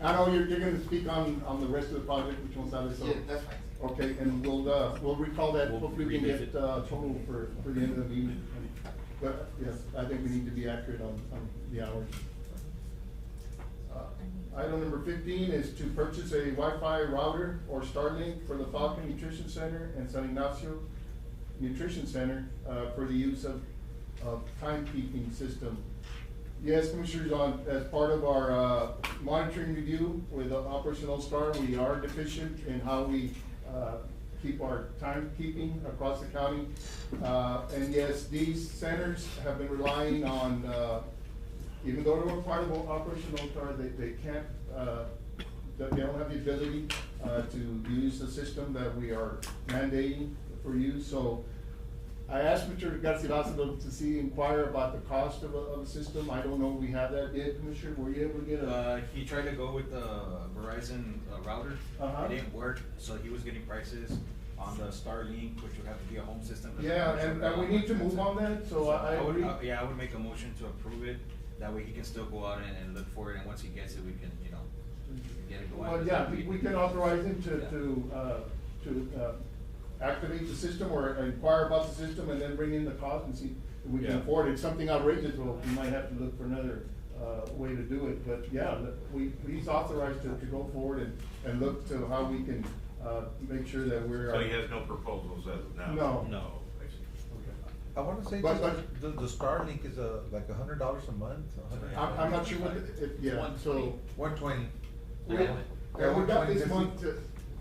Speaker 1: I know you're gonna speak on the rest of the project, which one's out of, so.
Speaker 13: Yeah, that's fine.
Speaker 1: Okay, and we'll recall that,
Speaker 5: We'll
Speaker 1: hopefully we can
Speaker 5: revisit.
Speaker 1: get, total for the end of the meeting. But, yes, I think we need to be accurate on the hours. Item number 15 is to purchase a Wi-Fi router or Starlink for the Falcon Nutrition Center and San Ignacio Nutrition Center, for the use of timekeeping system. Yes, Commissioners, as part of our, monitoring review with Operation All Star, we are deficient in how we, keep our timekeeping across the county. And yes, these centers have been relying on, even though they were part of Operation All Star, they can't, they don't have the ability, to use the system that we are mandating for use. So I asked Mr. Garcilaso to inquire about the cost of a system. I don't know if we have that yet, Commissioner. Were you able to get a?
Speaker 15: He tried to go with the Verizon router.
Speaker 1: Uh-huh.
Speaker 15: It didn't work, so he was getting prices on the Starlink, which would have to be a home system.
Speaker 1: Yeah, and we need to move on that, so I
Speaker 15: would,
Speaker 1: agree.
Speaker 15: yeah, I would make a motion to approve it. That way he can still go out and look for it, and once he gets it, we can, get it going.
Speaker 1: Well, yeah, we can authorize him to activate the system or inquire about the system and then bring in the cost and see if we can
Speaker 5: Yeah.
Speaker 1: afford it. Something outrageous, well, we might have to look for another, way to do it. But yeah, he's authorized to go forward and look to how we can, make sure that we're.
Speaker 14: So he has no proposals as of now?
Speaker 1: No.
Speaker 5: No.
Speaker 14: I see.
Speaker 9: I wanna say,
Speaker 1: But-
Speaker 9: just, the Starlink is like $100 a month,
Speaker 1: I'm not sure what, yeah, so.
Speaker 9: 120.
Speaker 1: Yeah, we got this month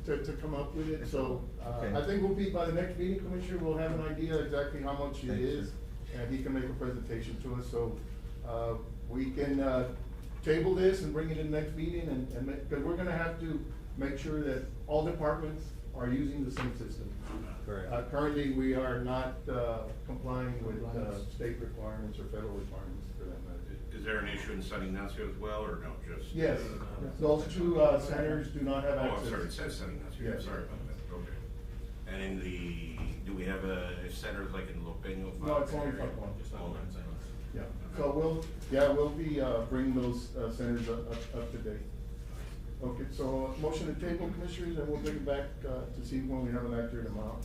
Speaker 1: to come up with it, so,
Speaker 9: Okay.
Speaker 1: I think we'll be, by the next meeting, Commissioner, we'll have an idea exactly how much it
Speaker 9: Thanks,
Speaker 1: is,
Speaker 9: sir.
Speaker 1: and he can make a presentation to us, so, we can, table this and bring it in the next meeting and make, cause we're gonna have to make sure that all departments are using the same system.
Speaker 5: Correct.
Speaker 1: Currently, we are not, complying with, state requirements or federal requirements for that matter.
Speaker 14: Is there an issue in San Ignacio as well, or no, just?
Speaker 1: Yes, those two, centers do not have
Speaker 14: Oh,
Speaker 1: access.
Speaker 14: I'm sorry, it says San Ignacio,
Speaker 1: Yes.
Speaker 14: sorry about that, okay. And in do we have centers like in Lopeño?
Speaker 1: No, it's only
Speaker 14: area?
Speaker 1: Falcon.
Speaker 15: Just like
Speaker 14: Oh,
Speaker 15: one thing.
Speaker 1: Yeah, so we'll be, bringing those, centers up to date. Okay, so motion to table, Commissioners, and we'll bring it back, to see when we have an accurate amount.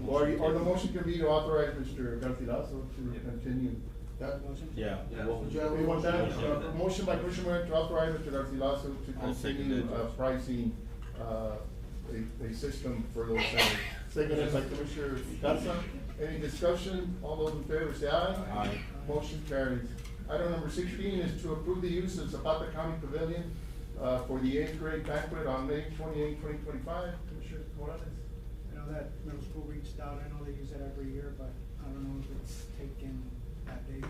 Speaker 1: Or the motion can be to authorize Mr. Garcilaso to continue. That motion?
Speaker 5: Yeah.
Speaker 15: Yeah.
Speaker 1: You want that?
Speaker 5: Yeah.
Speaker 1: Motion by Commissioner to authorize Mr. Garcilaso to
Speaker 5: I'll second
Speaker 1: continue,
Speaker 5: it.
Speaker 1: pricing, a system for those centers. Seconded by Commissioner Garza. Any discussion? All those in favor say aye.
Speaker 5: Aye.
Speaker 1: Motion carries. Item number 16 is to approve the use of Zapata County Pavilion, for the 8th grade banquet on May 28, 2025. Commissioner Morales?
Speaker 19: I know that middle school reached out, I know they use it every year, but I don't know if it's taken that day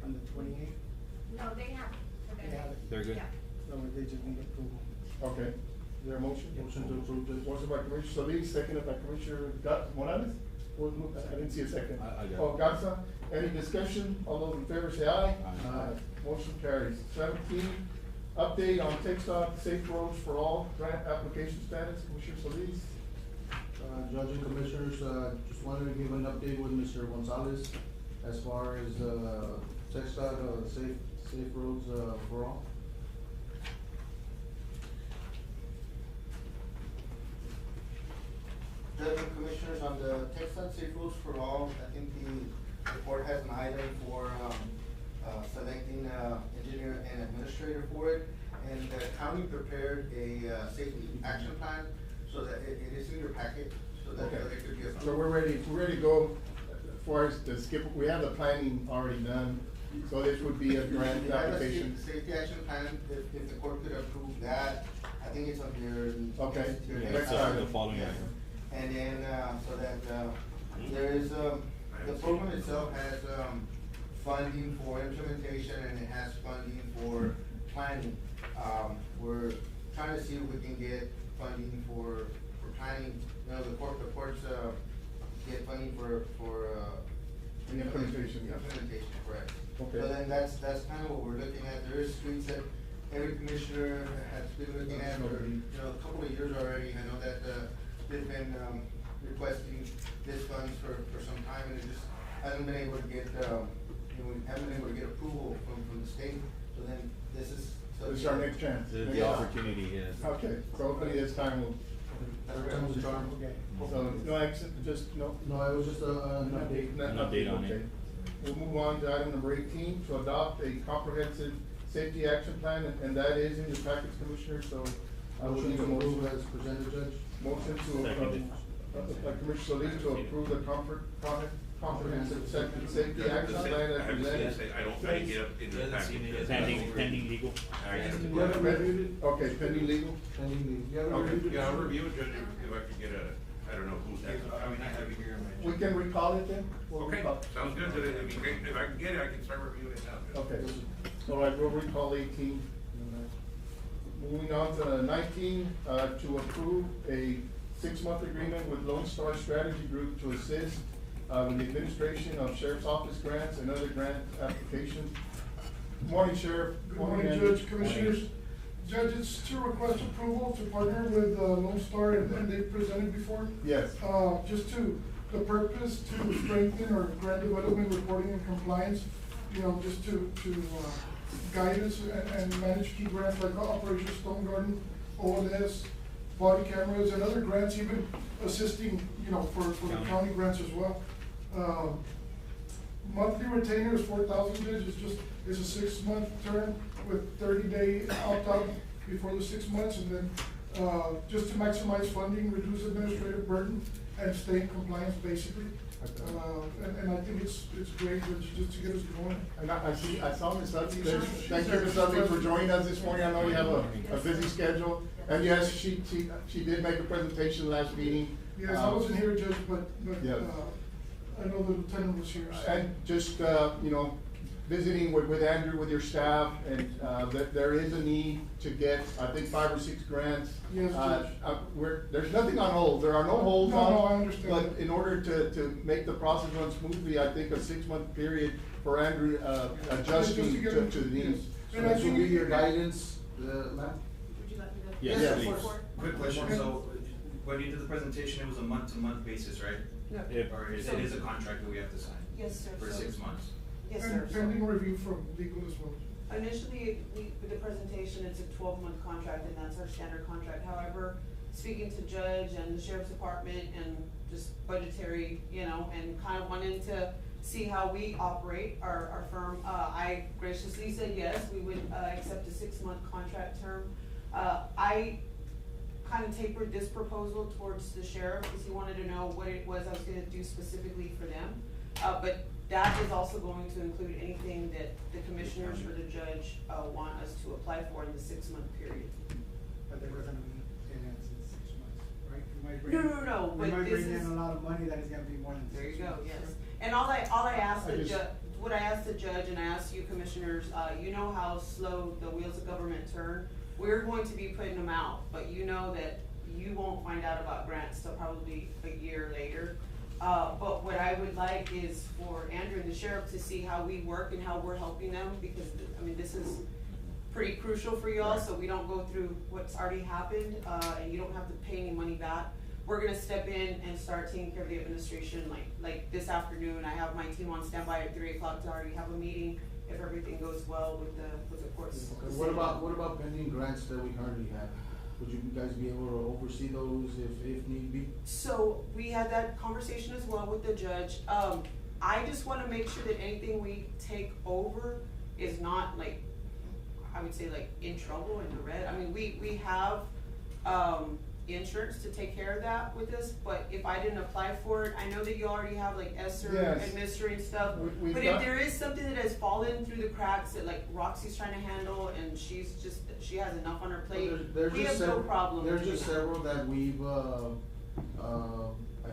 Speaker 19: on the 28th.
Speaker 17: No, they have.
Speaker 19: They have it.
Speaker 5: They're good.
Speaker 17: Yeah.
Speaker 19: So they just need approval.
Speaker 1: Okay. Is there a motion? Motion to approve. Motion by Commissioner Solis, seconded by Commissioner Morales. I didn't see a second.
Speaker 5: I got it.
Speaker 1: Oh, Garza, any discussion? All those in favor say aye.
Speaker 5: Aye.
Speaker 1: Motion carries. 17, update on TxDOT Safe Roads for All grant application status. Commissioner Solis.
Speaker 6: Judge and Commissioners, just wanted to give an update with Mr. Gonzalez as far as, TxDOT, safe roads, for all.
Speaker 13: Judge and Commissioners, on the TxDOT Safe Roads for All, I think the board has an item for, selecting, engineer and administrator for it. And the county prepared a, safety action plan, so that it is in your packet, so that
Speaker 1: Okay.
Speaker 13: it could be approved.
Speaker 1: So we're ready to go as far as the skip, we have the planning already done, so this would be a grant
Speaker 13: We have a
Speaker 1: application.
Speaker 13: safety action plan, if the court could approve that, I think it's on your.
Speaker 1: Okay.
Speaker 13: your
Speaker 5: Yeah,
Speaker 13: next
Speaker 5: it's
Speaker 13: item.
Speaker 5: the following
Speaker 13: Yes.
Speaker 5: item.
Speaker 13: And then, so that, there is, the program itself has, funding for implementation and it has funding for planning. We're trying to see if we can get funding for planning, you know, the courts, get funding for,
Speaker 1: Implementation, yeah.
Speaker 13: Implementation, correct.
Speaker 1: Okay.
Speaker 13: So then that's kind of what we're looking at. There is streets that every commissioner has been looking at for, you know, a couple of years already. I know that, they've been, requesting this funds for some time and it just hasn't been able to get, we haven't been able to get approval from the state. So then this is. so
Speaker 1: This is our next chance.
Speaker 5: The
Speaker 1: Yeah.
Speaker 5: opportunity, yes.
Speaker 1: Okay, so hopefully this time will.
Speaker 6: Third time's a charm.
Speaker 19: Okay.
Speaker 1: So, no action, just, no?
Speaker 6: No, it was just an update.
Speaker 5: An update on it.
Speaker 1: Okay. We'll move on to item number 18, to adopt a comprehensive safety action plan, and that is in your packets, Commissioner, so I will
Speaker 6: Motion
Speaker 1: need
Speaker 6: to
Speaker 1: a
Speaker 6: approve
Speaker 1: motion.
Speaker 6: as presented, Judge.
Speaker 1: Motion to,
Speaker 5: Seconded.
Speaker 1: Commissioner Solis to approve the comprehensive safety
Speaker 14: I
Speaker 1: action plan as
Speaker 14: have to
Speaker 1: presented.
Speaker 14: say, I don't think it up in the package.
Speaker 5: Pending legal.
Speaker 14: I have to-
Speaker 19: You haven't reviewed it?
Speaker 1: Okay, pending legal?
Speaker 6: Pending the, you haven't
Speaker 1: Okay.
Speaker 6: reviewed it?
Speaker 14: Yeah, I'll review it, Judge, if I could get I don't know who's that.
Speaker 15: I mean, I have it here in my.
Speaker 1: We can recall it then? We'll
Speaker 14: Okay,
Speaker 1: recall.
Speaker 14: sounds good, then it'd be great, if I can get it, I can start reviewing it now.
Speaker 1: Okay, all right, we'll recall 18. Moving on to 19, to approve a 6-month agreement with Lone Star Strategy Group to assist with the administration of Sheriff's Office grants and other grant applications. Morning, Sheriff.
Speaker 20: Good morning,
Speaker 1: Andy.
Speaker 20: Judge, Commissioners. Judge, it's to request approval to partner with Lone Star, and they presented before.
Speaker 1: Yes.
Speaker 20: Just the purpose to strengthen our grant development, reporting and compliance, you know, just to guide us and manage key grants like Operation Stone Garden, OLS, body cameras, and other grants, even assisting, you know, for the county grants as well. Monthly retainer is 4,000, Judge, it's a 6-month term with 30-day opt-out before the 6 months, and then, just to maximize funding, reduce administrative burden, and stay in compliance, basically. And I think it's great, just to get us going.
Speaker 1: And I saw Ms. Dudley there. Thank you, Ms. Dudley, for joining us this morning. I know you have a busy schedule. And yes, she did make a presentation last meeting.
Speaker 20: Yes, I wasn't here, Judge, but,
Speaker 1: Yes.
Speaker 20: I know the lieutenant was here. So.
Speaker 1: And just, you know, visiting with Andrew, with your staff, and, that there is a need to get, I think, 5 or 6 grants.
Speaker 20: Yes, Judge.
Speaker 1: There's nothing on hold, there are no holds
Speaker 20: No,
Speaker 1: on.
Speaker 20: no, I understand.
Speaker 1: But in order to make the process run smoothly, I think a 6-month period for Andrew, adjusting to the needs.
Speaker 6: So this will be your guidance, ma'am?
Speaker 16: Would you like me to?
Speaker 1: Yes,
Speaker 6: please.
Speaker 15: Quick question, so when you did the presentation, it was a month-to-month basis, right?
Speaker 2: No.
Speaker 15: Or it is a contract that we have to sign?
Speaker 2: Yes, sir.
Speaker 15: For 6 months?
Speaker 2: Yes, sir.
Speaker 20: And pending review from legal as well.
Speaker 2: Initially, with the presentation, it's a 12-month contract, and that's our standard contract. However, speaking to Judge and the Sheriff's Department and just budgetary, you know, and kind of wanting to see how we operate our firm, I graciously said yes, we would accept a 6-month contract term. I kind of tapered this proposal towards the sheriff because he wanted to know what it was I was gonna do specifically for them. But that is also going to include anything that the commissioners or the judge want us to apply for in the 6-month period.
Speaker 19: But they're gonna be in it since 6 months, right? We might
Speaker 2: No,
Speaker 19: We
Speaker 2: but
Speaker 19: might
Speaker 2: this
Speaker 19: bring in
Speaker 2: is.
Speaker 19: a lot of money that is gonna be more than 6 months.
Speaker 2: There you go, yes. And all I asked
Speaker 1: I
Speaker 2: the
Speaker 1: just-
Speaker 2: what I asked the judge and I asked you commissioners, you know how slow the wheels of government turn. We're going to be putting them out, but you know that you won't find out about grants till probably a year later. But what I would like is for Andrew and the sheriff to see how we work and how we're helping them, because, I mean, this is pretty crucial for y'all, so we don't go through what's already happened, and you don't have to pay any money back. We're gonna step in and start taking care of the administration, like this afternoon, I have my team on standby at 3 o'clock to already have a meeting, if everything goes well with the courts.
Speaker 6: Okay, what about pending grants that we currently have? Would you guys be able to oversee those if need be?
Speaker 2: So, we had that conversation as well with the judge, I just wanna make sure that anything we take over is not like, I would say like in trouble in the red. I mean, we have, insurance to take care of that with this, but if I didn't apply for it, I know that you already have like ESSER
Speaker 1: Yes.
Speaker 2: administering stuff.
Speaker 1: We've
Speaker 2: But
Speaker 1: got-
Speaker 2: if there is something that has fallen through the cracks that like Roxy's trying to handle and she has enough on her plate,
Speaker 6: There's
Speaker 2: we
Speaker 6: just
Speaker 2: have no
Speaker 6: several-
Speaker 2: problem.
Speaker 6: There's
Speaker 2: doing
Speaker 6: just
Speaker 2: that.
Speaker 6: several that we've, I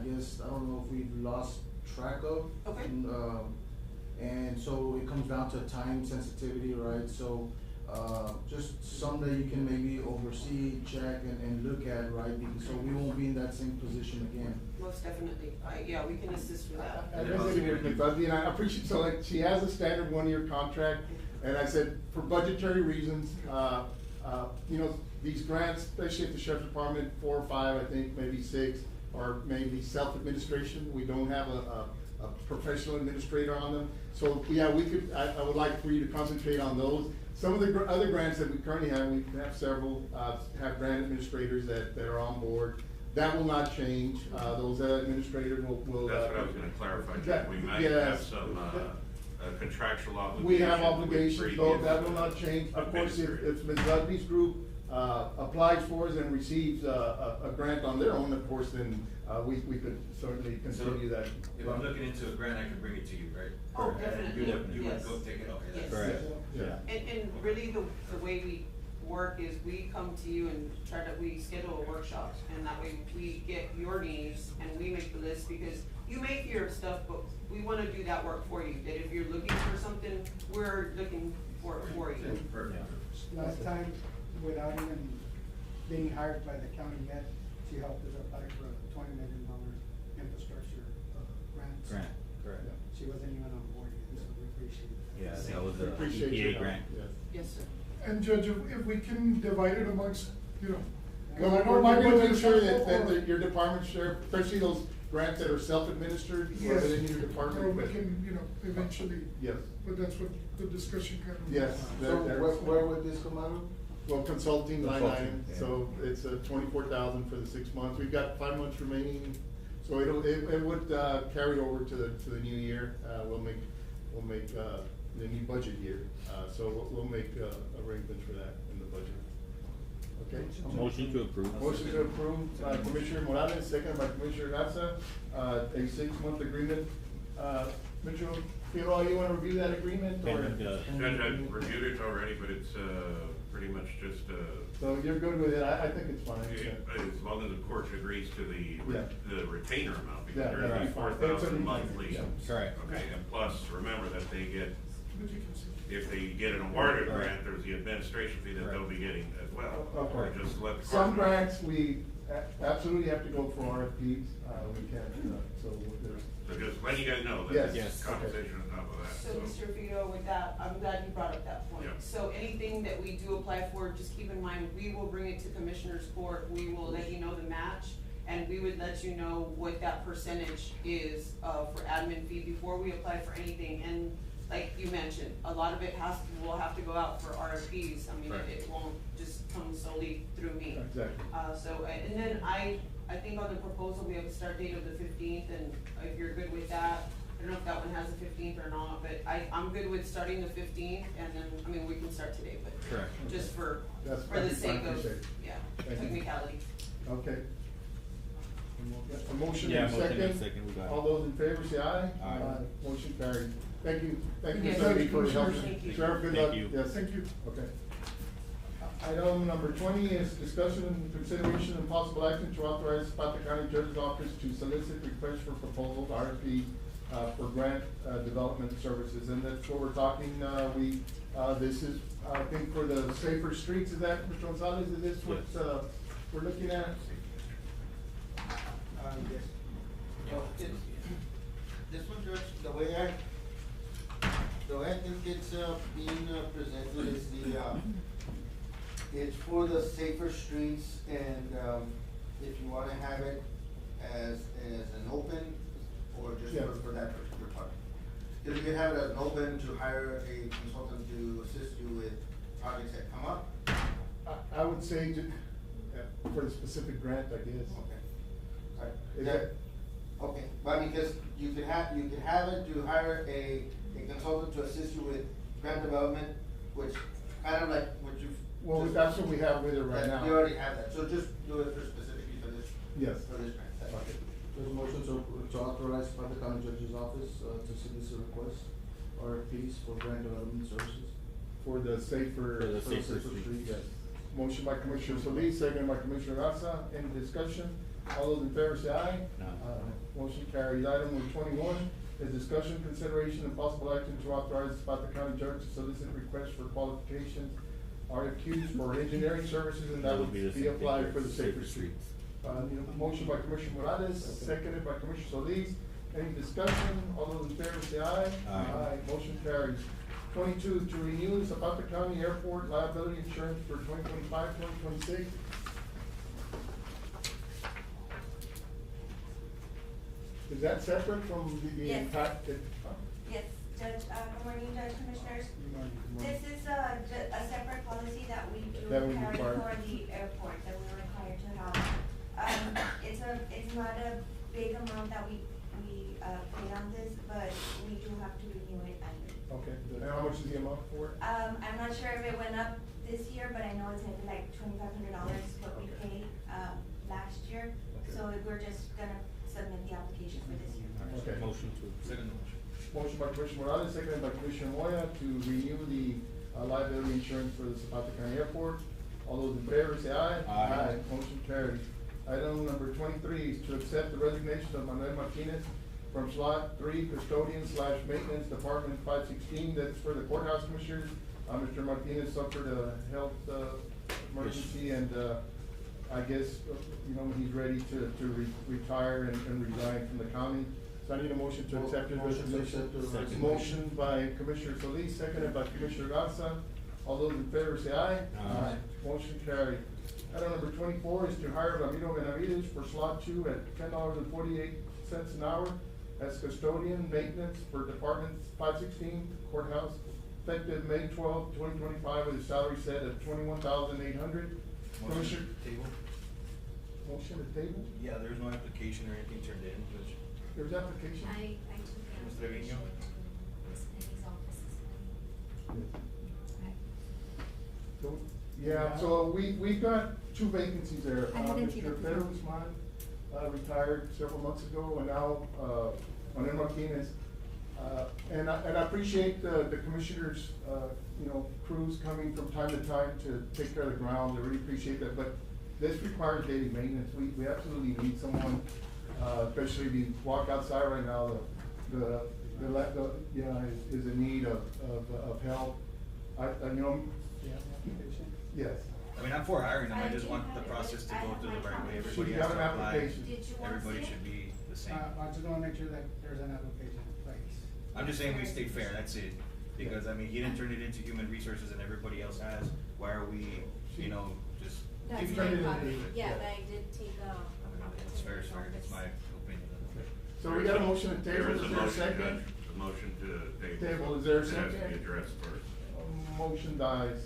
Speaker 6: guess, I don't know if we've lost track of.
Speaker 2: Okay.
Speaker 6: And so it comes down to time sensitivity, right? So, just some that you can maybe oversee, check, and look at, right? So we won't be in that same position again.
Speaker 2: Most definitely, yeah, we can assist with that.
Speaker 1: I visited with Ms. Busby, and I appreciate, so like, she has a standard one-year contract, and I said, for budgetary reasons, you know, these grants, especially at the sheriff's department, 4 or 5, I think, maybe 6, or maybe self-administration, we don't have a professional administrator on them. So, yeah, I would like for you to concentrate on those. Some of the other grants that we currently have, we have several, have grant administrators that are on board. That will not change, those administrators will.
Speaker 14: That's what I was gonna clarify,
Speaker 1: that-
Speaker 14: we might
Speaker 1: yes.
Speaker 14: have some, contractual obligations.
Speaker 1: We have
Speaker 14: with
Speaker 1: obligations, though,
Speaker 14: previous
Speaker 1: that will not change. Of course, if Ms. Busby's group, applies for it and receives a grant on their own, of course, then, we could certainly continue that.
Speaker 15: If I'm looking into a grant, I can bring it to you, right?
Speaker 2: Oh,
Speaker 15: And
Speaker 2: definitely,
Speaker 15: you would
Speaker 2: yes.
Speaker 15: go take it, okay,
Speaker 2: Yes.
Speaker 15: that's.
Speaker 5: Correct.
Speaker 1: Yeah.
Speaker 2: And really the way we work is we come to you and we schedule a workshop, and that way we get your needs and we make the list, because you make your stuff, but we wanna do that work for you, that if you're looking for something, we're looking for it for you.
Speaker 15: Perfect.
Speaker 19: Last time, without even being hired by the county yet, she helped us apply for a $20 million infrastructure grant.
Speaker 5: Correct.
Speaker 19: She wasn't even on board yet, so we appreciate it.
Speaker 5: Yeah, that was
Speaker 1: We
Speaker 5: a
Speaker 1: appreciate your
Speaker 5: EPA
Speaker 1: help.
Speaker 5: grant.
Speaker 1: Yes.
Speaker 2: Yes, sir.
Speaker 20: And Judge, if we can divide it amongst, you know.
Speaker 1: Well,
Speaker 20: I know
Speaker 1: we're
Speaker 20: my
Speaker 1: gonna make
Speaker 20: budget's
Speaker 1: sure
Speaker 20: helpful,
Speaker 1: that your department share, especially those grants that are self-administered,
Speaker 20: Yes,
Speaker 1: within your department.
Speaker 20: or we can, you know, eventually.
Speaker 1: Yes.
Speaker 20: But that's what the discussion kind of.
Speaker 1: Yes.
Speaker 6: So where would this come out of?
Speaker 1: Well, consulting line
Speaker 6: Consulting,
Speaker 1: item,
Speaker 6: yeah.
Speaker 1: so it's 24,000 for the 6 months. We've got 5 months remaining, so it would carry over to the new year. We'll make the new budget year, so we'll make arrangements for that in the budget. Okay?
Speaker 5: A motion to approve.
Speaker 1: Motion to approve by Commissioner Morales, second by Commissioner Garza, a 6-month agreement. Commissioner Figueroa, you wanna review that agreement, or?
Speaker 14: Judge, I've reviewed it already, but it's, pretty much just,
Speaker 1: So you're good with it? I think it's fine.
Speaker 14: as long as the court agrees to
Speaker 1: Yeah.
Speaker 14: the retainer amount, because
Speaker 1: Yeah,
Speaker 14: there's
Speaker 1: that's
Speaker 14: the
Speaker 1: fine.
Speaker 14: 4,000 monthly.
Speaker 1: Yeah.
Speaker 5: Correct.
Speaker 14: Okay, and plus, remember that they get, if they get an awarded
Speaker 5: Right.
Speaker 14: grant, there's the administration fee that they'll be getting as well.
Speaker 1: Okay.
Speaker 14: Or just let the court
Speaker 1: Some
Speaker 14: know.
Speaker 1: grants, we absolutely have to go for RFPs, we can't, so there's.
Speaker 14: So just letting you guys know that
Speaker 1: Yes.
Speaker 14: there's
Speaker 1: Yes.
Speaker 14: compensation on top of that,
Speaker 2: So, Mr. Figueroa, with that, I'm glad you brought up that point.
Speaker 14: Yeah.
Speaker 2: So anything that we do apply for, just keep in mind, we will bring it to Commissioner's Court, we will let you know the match, and we would let you know what that percentage is, for admin fee before we apply for anything. And like you mentioned, a lot of it will have to go out for RFPs, I mean,
Speaker 14: Right.
Speaker 2: it won't just come solely through me.
Speaker 1: Exactly.
Speaker 2: And then I think on the proposal, we have a start date of the 15th, and if you're good with that, I don't know if that one has a 15th or not, but I'm good with starting the 15th, and then, I mean, we can start today, but
Speaker 5: Correct.
Speaker 2: just for
Speaker 1: That's
Speaker 2: the
Speaker 1: fine,
Speaker 2: sake of,
Speaker 1: appreciate it.
Speaker 2: yeah,
Speaker 1: Thank you.
Speaker 2: technicality.
Speaker 1: Okay. A motion
Speaker 5: Yeah,
Speaker 1: and a
Speaker 5: motion and
Speaker 1: second.
Speaker 5: second, we got it.
Speaker 1: All those in favor say aye.
Speaker 5: Aye.
Speaker 1: Motion carried. Thank you,
Speaker 2: Yes.
Speaker 1: Ms. Levy, for your help.
Speaker 2: Thank you.
Speaker 1: Sheriff, good
Speaker 5: Thank
Speaker 1: luck.
Speaker 5: you.
Speaker 1: Yes.
Speaker 20: Thank you.
Speaker 1: Okay. Item number 20 is discussion and consideration and possible action to authorize Zapata County Judge's Office to solicit requests for proposals, RFP, for grant, development services, and that's what we're talking, this is, I think, for the safer streets, is that, Mr. Gonzalez, is this what, we're looking at?
Speaker 19: Yes.
Speaker 2: Well,
Speaker 13: This one, Judge, the way I think it's, being, presented is it's for the safer streets and, if you wanna have it as an open or just
Speaker 1: Yeah.
Speaker 13: for that particular part. Cause you can have it as an open to hire a consultant to assist you with projects that come up.
Speaker 1: I would say for the specific grant, I guess.
Speaker 13: Okay. Alright.
Speaker 1: Is
Speaker 13: Yeah.
Speaker 1: that-
Speaker 13: Okay, but because you could have it to hire a consultant to assist you with grant development, which kind of like what you've.
Speaker 1: Well,
Speaker 13: just-
Speaker 1: that's what we have with it right
Speaker 13: that
Speaker 1: now.
Speaker 13: You already have that, so just do it for specifically for this.
Speaker 1: Yes.
Speaker 13: For this grant. That's
Speaker 1: Okay.
Speaker 6: There's a motion to authorize by the county judge's office, to solicit request RFPs for grant development services.
Speaker 1: For the safer.
Speaker 5: For the safer streets.
Speaker 1: Yes. Motion by Commissioner Solis, second by Commissioner Garza. Any discussion? All those in favor say aye.
Speaker 5: Aye.
Speaker 1: Motion carries. Item number 21 is discussion, consideration, and possible action to authorize Zapata County Judge to solicit requests for qualifications, RFQs for engineering services, and that would
Speaker 5: the
Speaker 1: be
Speaker 5: same
Speaker 1: applied
Speaker 5: thing
Speaker 1: for the safer streets. Need a motion by Commissioner Morales, seconded by Commissioner Solis. Any discussion? All those in favor say aye.
Speaker 5: Aye.
Speaker 1: Motion carries. 22, to renew Zapata County Airport liability insurance for 2025-2026. Is that separate from the
Speaker 18: Yes.
Speaker 1: impacted?
Speaker 18: Yes, Judge, good morning, Judge Commissioners.
Speaker 1: Good morning.
Speaker 18: This is a separate policy that we do
Speaker 1: That we
Speaker 18: carry
Speaker 1: require.
Speaker 18: for the airport, that we're required to have. It's not a big amount that we pay on this, but we do have to renew it annually.
Speaker 1: Okay, good. And how much is the amount for it?
Speaker 18: I'm not sure if it went up this year, but I know it's maybe like $2,500 what we paid, last year.
Speaker 1: Okay.
Speaker 18: So we're just gonna submit the application for this year.
Speaker 1: Okay.
Speaker 5: Motion to.
Speaker 15: Second motion.
Speaker 1: Motion by Commissioner Morales, seconded by Commissioner Moya to renew the liability insurance for the Zapata County Airport. All those in favor say aye.
Speaker 5: Aye.
Speaker 1: Motion carries. Item number 23 is to accept the resignation of Manuel Martinez from slot 3 custodian / maintenance department 516. That's for the courthouse commissioners. Mr. Martinez suffered a health emergency and I guess, he's ready to retire and resign from the county. So I need a motion to accept his
Speaker 6: Motion to
Speaker 1: resignation.
Speaker 6: accept the resignation.
Speaker 1: Motion by Commissioner Solis, seconded by Commissioner Garza. All those in favor say aye.
Speaker 5: Aye.
Speaker 1: Motion carried. Item number 24 is to hire Ramiro Benavides for slot 2 at $10.48 an hour as custodian maintenance for Department 516 courthouse, effective May 12, 2025, with a salary set at $21,800. Commissioner,
Speaker 15: Table?
Speaker 1: motion to table?
Speaker 15: Yeah, there's no application or anything turned in, Judge.
Speaker 1: There's application?
Speaker 17: I took the
Speaker 15: Ms. Trevino?
Speaker 17: application to Ms. Neely's office this morning.
Speaker 1: So, yeah, so we got 2 vacancies there.
Speaker 18: I didn't see
Speaker 1: Mr.
Speaker 18: that.
Speaker 1: Pedro Guzman, retired several months ago, and now, Manuel Martinez. And I appreciate the commissioners, crews coming from time to time to take care of the ground. I really appreciate that, but this requires daily maintenance. We absolutely need someone, especially if you walk outside right now, is in need of help. Yes.
Speaker 15: I mean, I'm for hiring them, I just want the process to go through the right way, everybody
Speaker 1: Should
Speaker 15: has
Speaker 1: have
Speaker 15: to
Speaker 1: an
Speaker 15: apply.
Speaker 1: application.
Speaker 18: Did you want to
Speaker 15: Everybody
Speaker 18: see it?
Speaker 15: should be the same.
Speaker 19: I just wanna make sure that there's an application in place.
Speaker 15: I'm just saying we stay fair, that's it, because I mean, he didn't turn it into human resources and everybody else has, why are we, just.
Speaker 1: That's
Speaker 15: keep
Speaker 1: my
Speaker 15: turning it
Speaker 1: copy.
Speaker 15: into-
Speaker 1: Yeah,
Speaker 17: but I did take a copy
Speaker 15: It's fair, it's fair, it's my opinion.
Speaker 1: So we got a motion to
Speaker 14: There
Speaker 1: table,
Speaker 14: is a
Speaker 1: is there a
Speaker 14: motion,
Speaker 1: second?
Speaker 14: Judge, a motion to table.
Speaker 1: Table, is there a
Speaker 14: It has to
Speaker 1: second?
Speaker 14: be addressed first.
Speaker 1: Motion dies.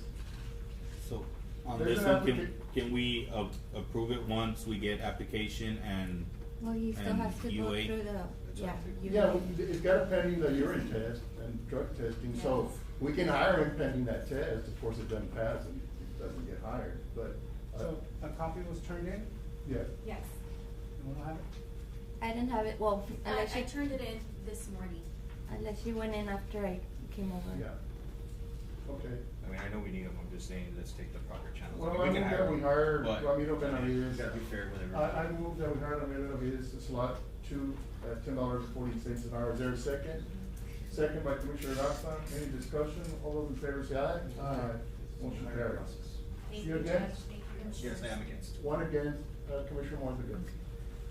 Speaker 5: So, on
Speaker 1: There's
Speaker 5: this
Speaker 1: an
Speaker 5: one,
Speaker 1: applica-
Speaker 5: can we approve it once we get application and?
Speaker 18: Well, he still
Speaker 5: and
Speaker 18: has to go
Speaker 5: UA?
Speaker 18: through the, yeah.
Speaker 1: Yeah, it's got a pending the urine test and drug testing, so we can hire him pending that test. Of course, it doesn't pass and it doesn't get hired, but,
Speaker 19: So a copy was turned in,
Speaker 1: yeah.
Speaker 17: Yes.
Speaker 19: you wanna have it?
Speaker 18: I didn't have it, well, unless
Speaker 17: I
Speaker 18: you,
Speaker 17: turned it in this morning.
Speaker 18: unless you went in after I came over.
Speaker 1: Yeah. Okay.
Speaker 15: I mean, I know we need them, I'm just saying, let's take the proper channels.
Speaker 1: Well,
Speaker 15: mean,
Speaker 1: I
Speaker 15: we can
Speaker 1: move that we
Speaker 15: them,
Speaker 1: hire
Speaker 15: but,
Speaker 1: Ramiro
Speaker 15: I mean,
Speaker 1: Benavides.
Speaker 15: Gotta be fair with everybody.
Speaker 1: I move that we hire Ramiro Benavides to slot 2 at $10.40 an hour. Is there a second? Second by Commissioner Garza. Any discussion? All those in favor say aye.
Speaker 6: Aye.
Speaker 1: Motion carries.
Speaker 17: Thank
Speaker 1: You
Speaker 17: you, Judge.
Speaker 1: against?
Speaker 17: Thank you,
Speaker 15: Yes, I am against.
Speaker 1: One against, Commissioner Moore against.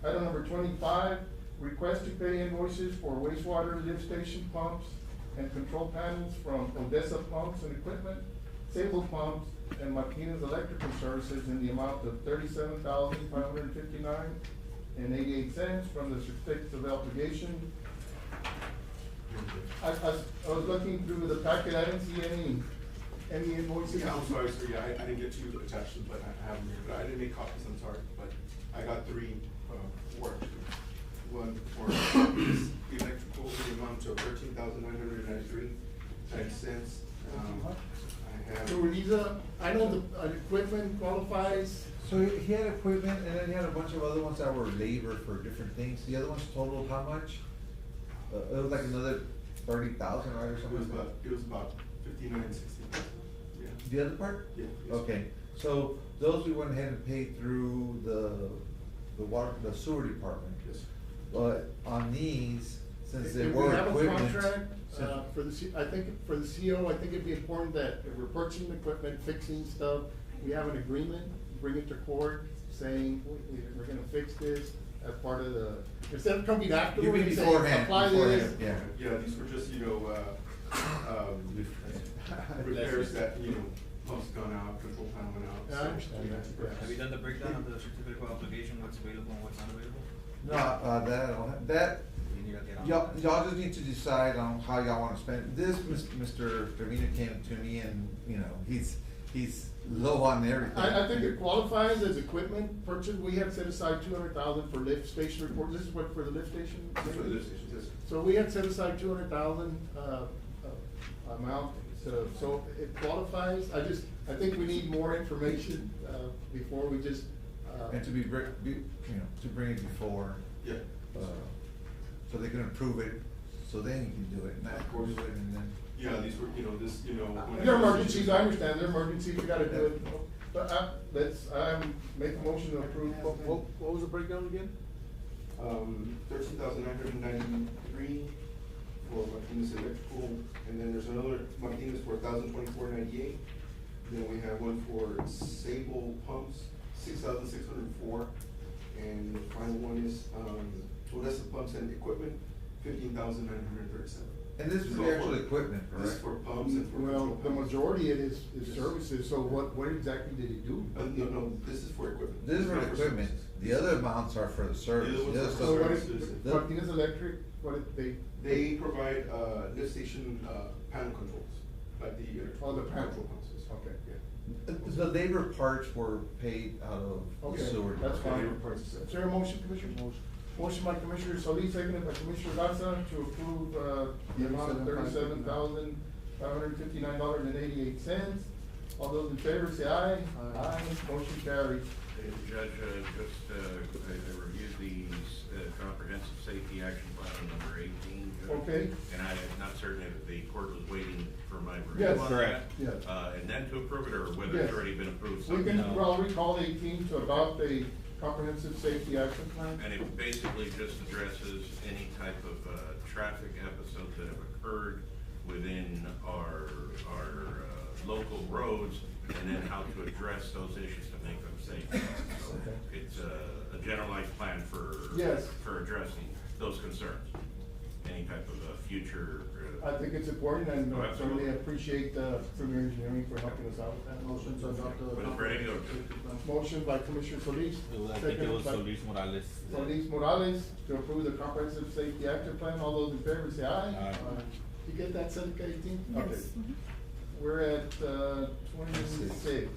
Speaker 1: Item number 25, request to pay invoices for wastewater lift station pumps and control panels from Odessa Pumps and Equipment, Sable Pumps, and Martinez Electrical Services in the amount of $37,559.88 from the certificates of obligation. I was looking through the packet, I didn't see any invoices.
Speaker 21: Yeah, I'm sorry, sir, yeah, I didn't get to attach them, but I have them here, but I didn't make copies, I'm sorry, but I got three, four actually. One for electrical, the amount of $13,993.90. I have.
Speaker 1: So Lisa, I know the equipment qualifies.
Speaker 9: So he had equipment and then he had a bunch of other ones that were labor for different things. The other ones totaled how much? It was like another 30,000, right, or something?
Speaker 21: It was about 59,000-60,000, yeah.
Speaker 9: The other part?
Speaker 21: Yeah.
Speaker 9: Okay, so those we went ahead and paid through the sewer department.
Speaker 21: Yes.
Speaker 9: But on these, since they
Speaker 1: If
Speaker 9: were
Speaker 1: we have a
Speaker 9: equipment.
Speaker 1: contract, for the I think for the CO, I think it'd be important that if we're purchasing equipment, fixing stuff, we have an agreement, bring it to court, saying, we're gonna fix this as part of the, instead of coming afterwards and saying, apply this.
Speaker 21: Yeah, these were just, repairs that, pumps gone out, control panel went out.
Speaker 1: Yeah, I understand that.
Speaker 15: Have you done the breakdown of the certificate of obligation, what's available and what's not available?
Speaker 9: No, y'all just need to decide on how y'all wanna spend. This, Mr. Trevino came to me and, he's low on everything.
Speaker 1: I think it qualifies as equipment purchase. We had set aside 200,000 for lift station report. This is what, for the lift station?
Speaker 21: For the lift station, yes.
Speaker 1: So we had set aside 200,000, amount, so it qualifies. I think we need more information, before we just,
Speaker 9: And to to bring it before.
Speaker 21: Yeah.
Speaker 9: So they can approve it, so then you can do it, not approve it and then.
Speaker 21: Yeah, these were,
Speaker 1: They're emergencies, I understand, they're emergencies, we gotta do it. But, make a motion to approve.
Speaker 6: What was the breakdown again?
Speaker 21: 13,993 for Martinez Electrical, and then there's another Martinez for 1,024.98. Then we have one for Sable Pumps, 6,604, and the final one is Odessa Pumps and Equipment, 15,937.
Speaker 9: And this is the actual equipment, correct?
Speaker 21: This is for pumps and for
Speaker 1: Well,
Speaker 21: control
Speaker 1: the
Speaker 21: panels.
Speaker 1: majority of it is services, so what exactly did he do?
Speaker 21: No, this is for equipment.
Speaker 9: This is for
Speaker 21: Not
Speaker 9: equipment, the other amounts are for the service.
Speaker 21: The other ones are
Speaker 1: So
Speaker 21: for
Speaker 1: what
Speaker 21: services.
Speaker 1: is, Martinez Electric, what did they?
Speaker 21: They provide, lift station, panel controls, like the.
Speaker 1: Oh, the panel.
Speaker 21: control pumps.
Speaker 1: Okay.
Speaker 21: Yeah.
Speaker 9: The labor parts were paid out of the
Speaker 1: Okay,
Speaker 9: sewer.
Speaker 1: that's
Speaker 9: department.
Speaker 1: fine. Is there a motion, Commissioner? Motion by Commissioner Solis, seconded by Commissioner Garza to approve, the amount of $37,559.88. All those in favor say aye. Aye. Motion carries.
Speaker 14: Judge, I reviewed the comprehensive safety action plan number 18. Judge.
Speaker 1: Okay.
Speaker 14: And I'm not certain if the court was waiting for my review
Speaker 1: Yes,
Speaker 14: on
Speaker 1: correct.
Speaker 14: that.
Speaker 1: Yes.
Speaker 14: And then to approve it, or whether
Speaker 1: Yes.
Speaker 14: it's already been approved.
Speaker 1: We can,
Speaker 14: somehow.
Speaker 1: well, recall 18 to adopt a comprehensive safety action plan.
Speaker 14: And it basically just addresses any type of traffic episodes that have occurred within our local roads, and then how to address those issues to make them safe. So it's a generalized plan for
Speaker 1: Yes.
Speaker 14: for addressing those concerns. Any type of future.
Speaker 1: I think it's important, and
Speaker 14: Oh,
Speaker 1: certainly
Speaker 14: absolutely.
Speaker 1: appreciate Premier Engineering for helping us out with that.
Speaker 6: Motion to adopt the.
Speaker 14: When it's ready to go.
Speaker 1: Motion by Commissioner Solis.
Speaker 5: I think it
Speaker 1: seconded
Speaker 5: was
Speaker 1: by
Speaker 5: Solis Morales.
Speaker 1: Solis Morales to approve the comprehensive safety action plan. All those in favor say aye.
Speaker 5: Aye.
Speaker 1: You get that, Seneca 18?
Speaker 8: Yes.
Speaker 1: Okay. We're at 26.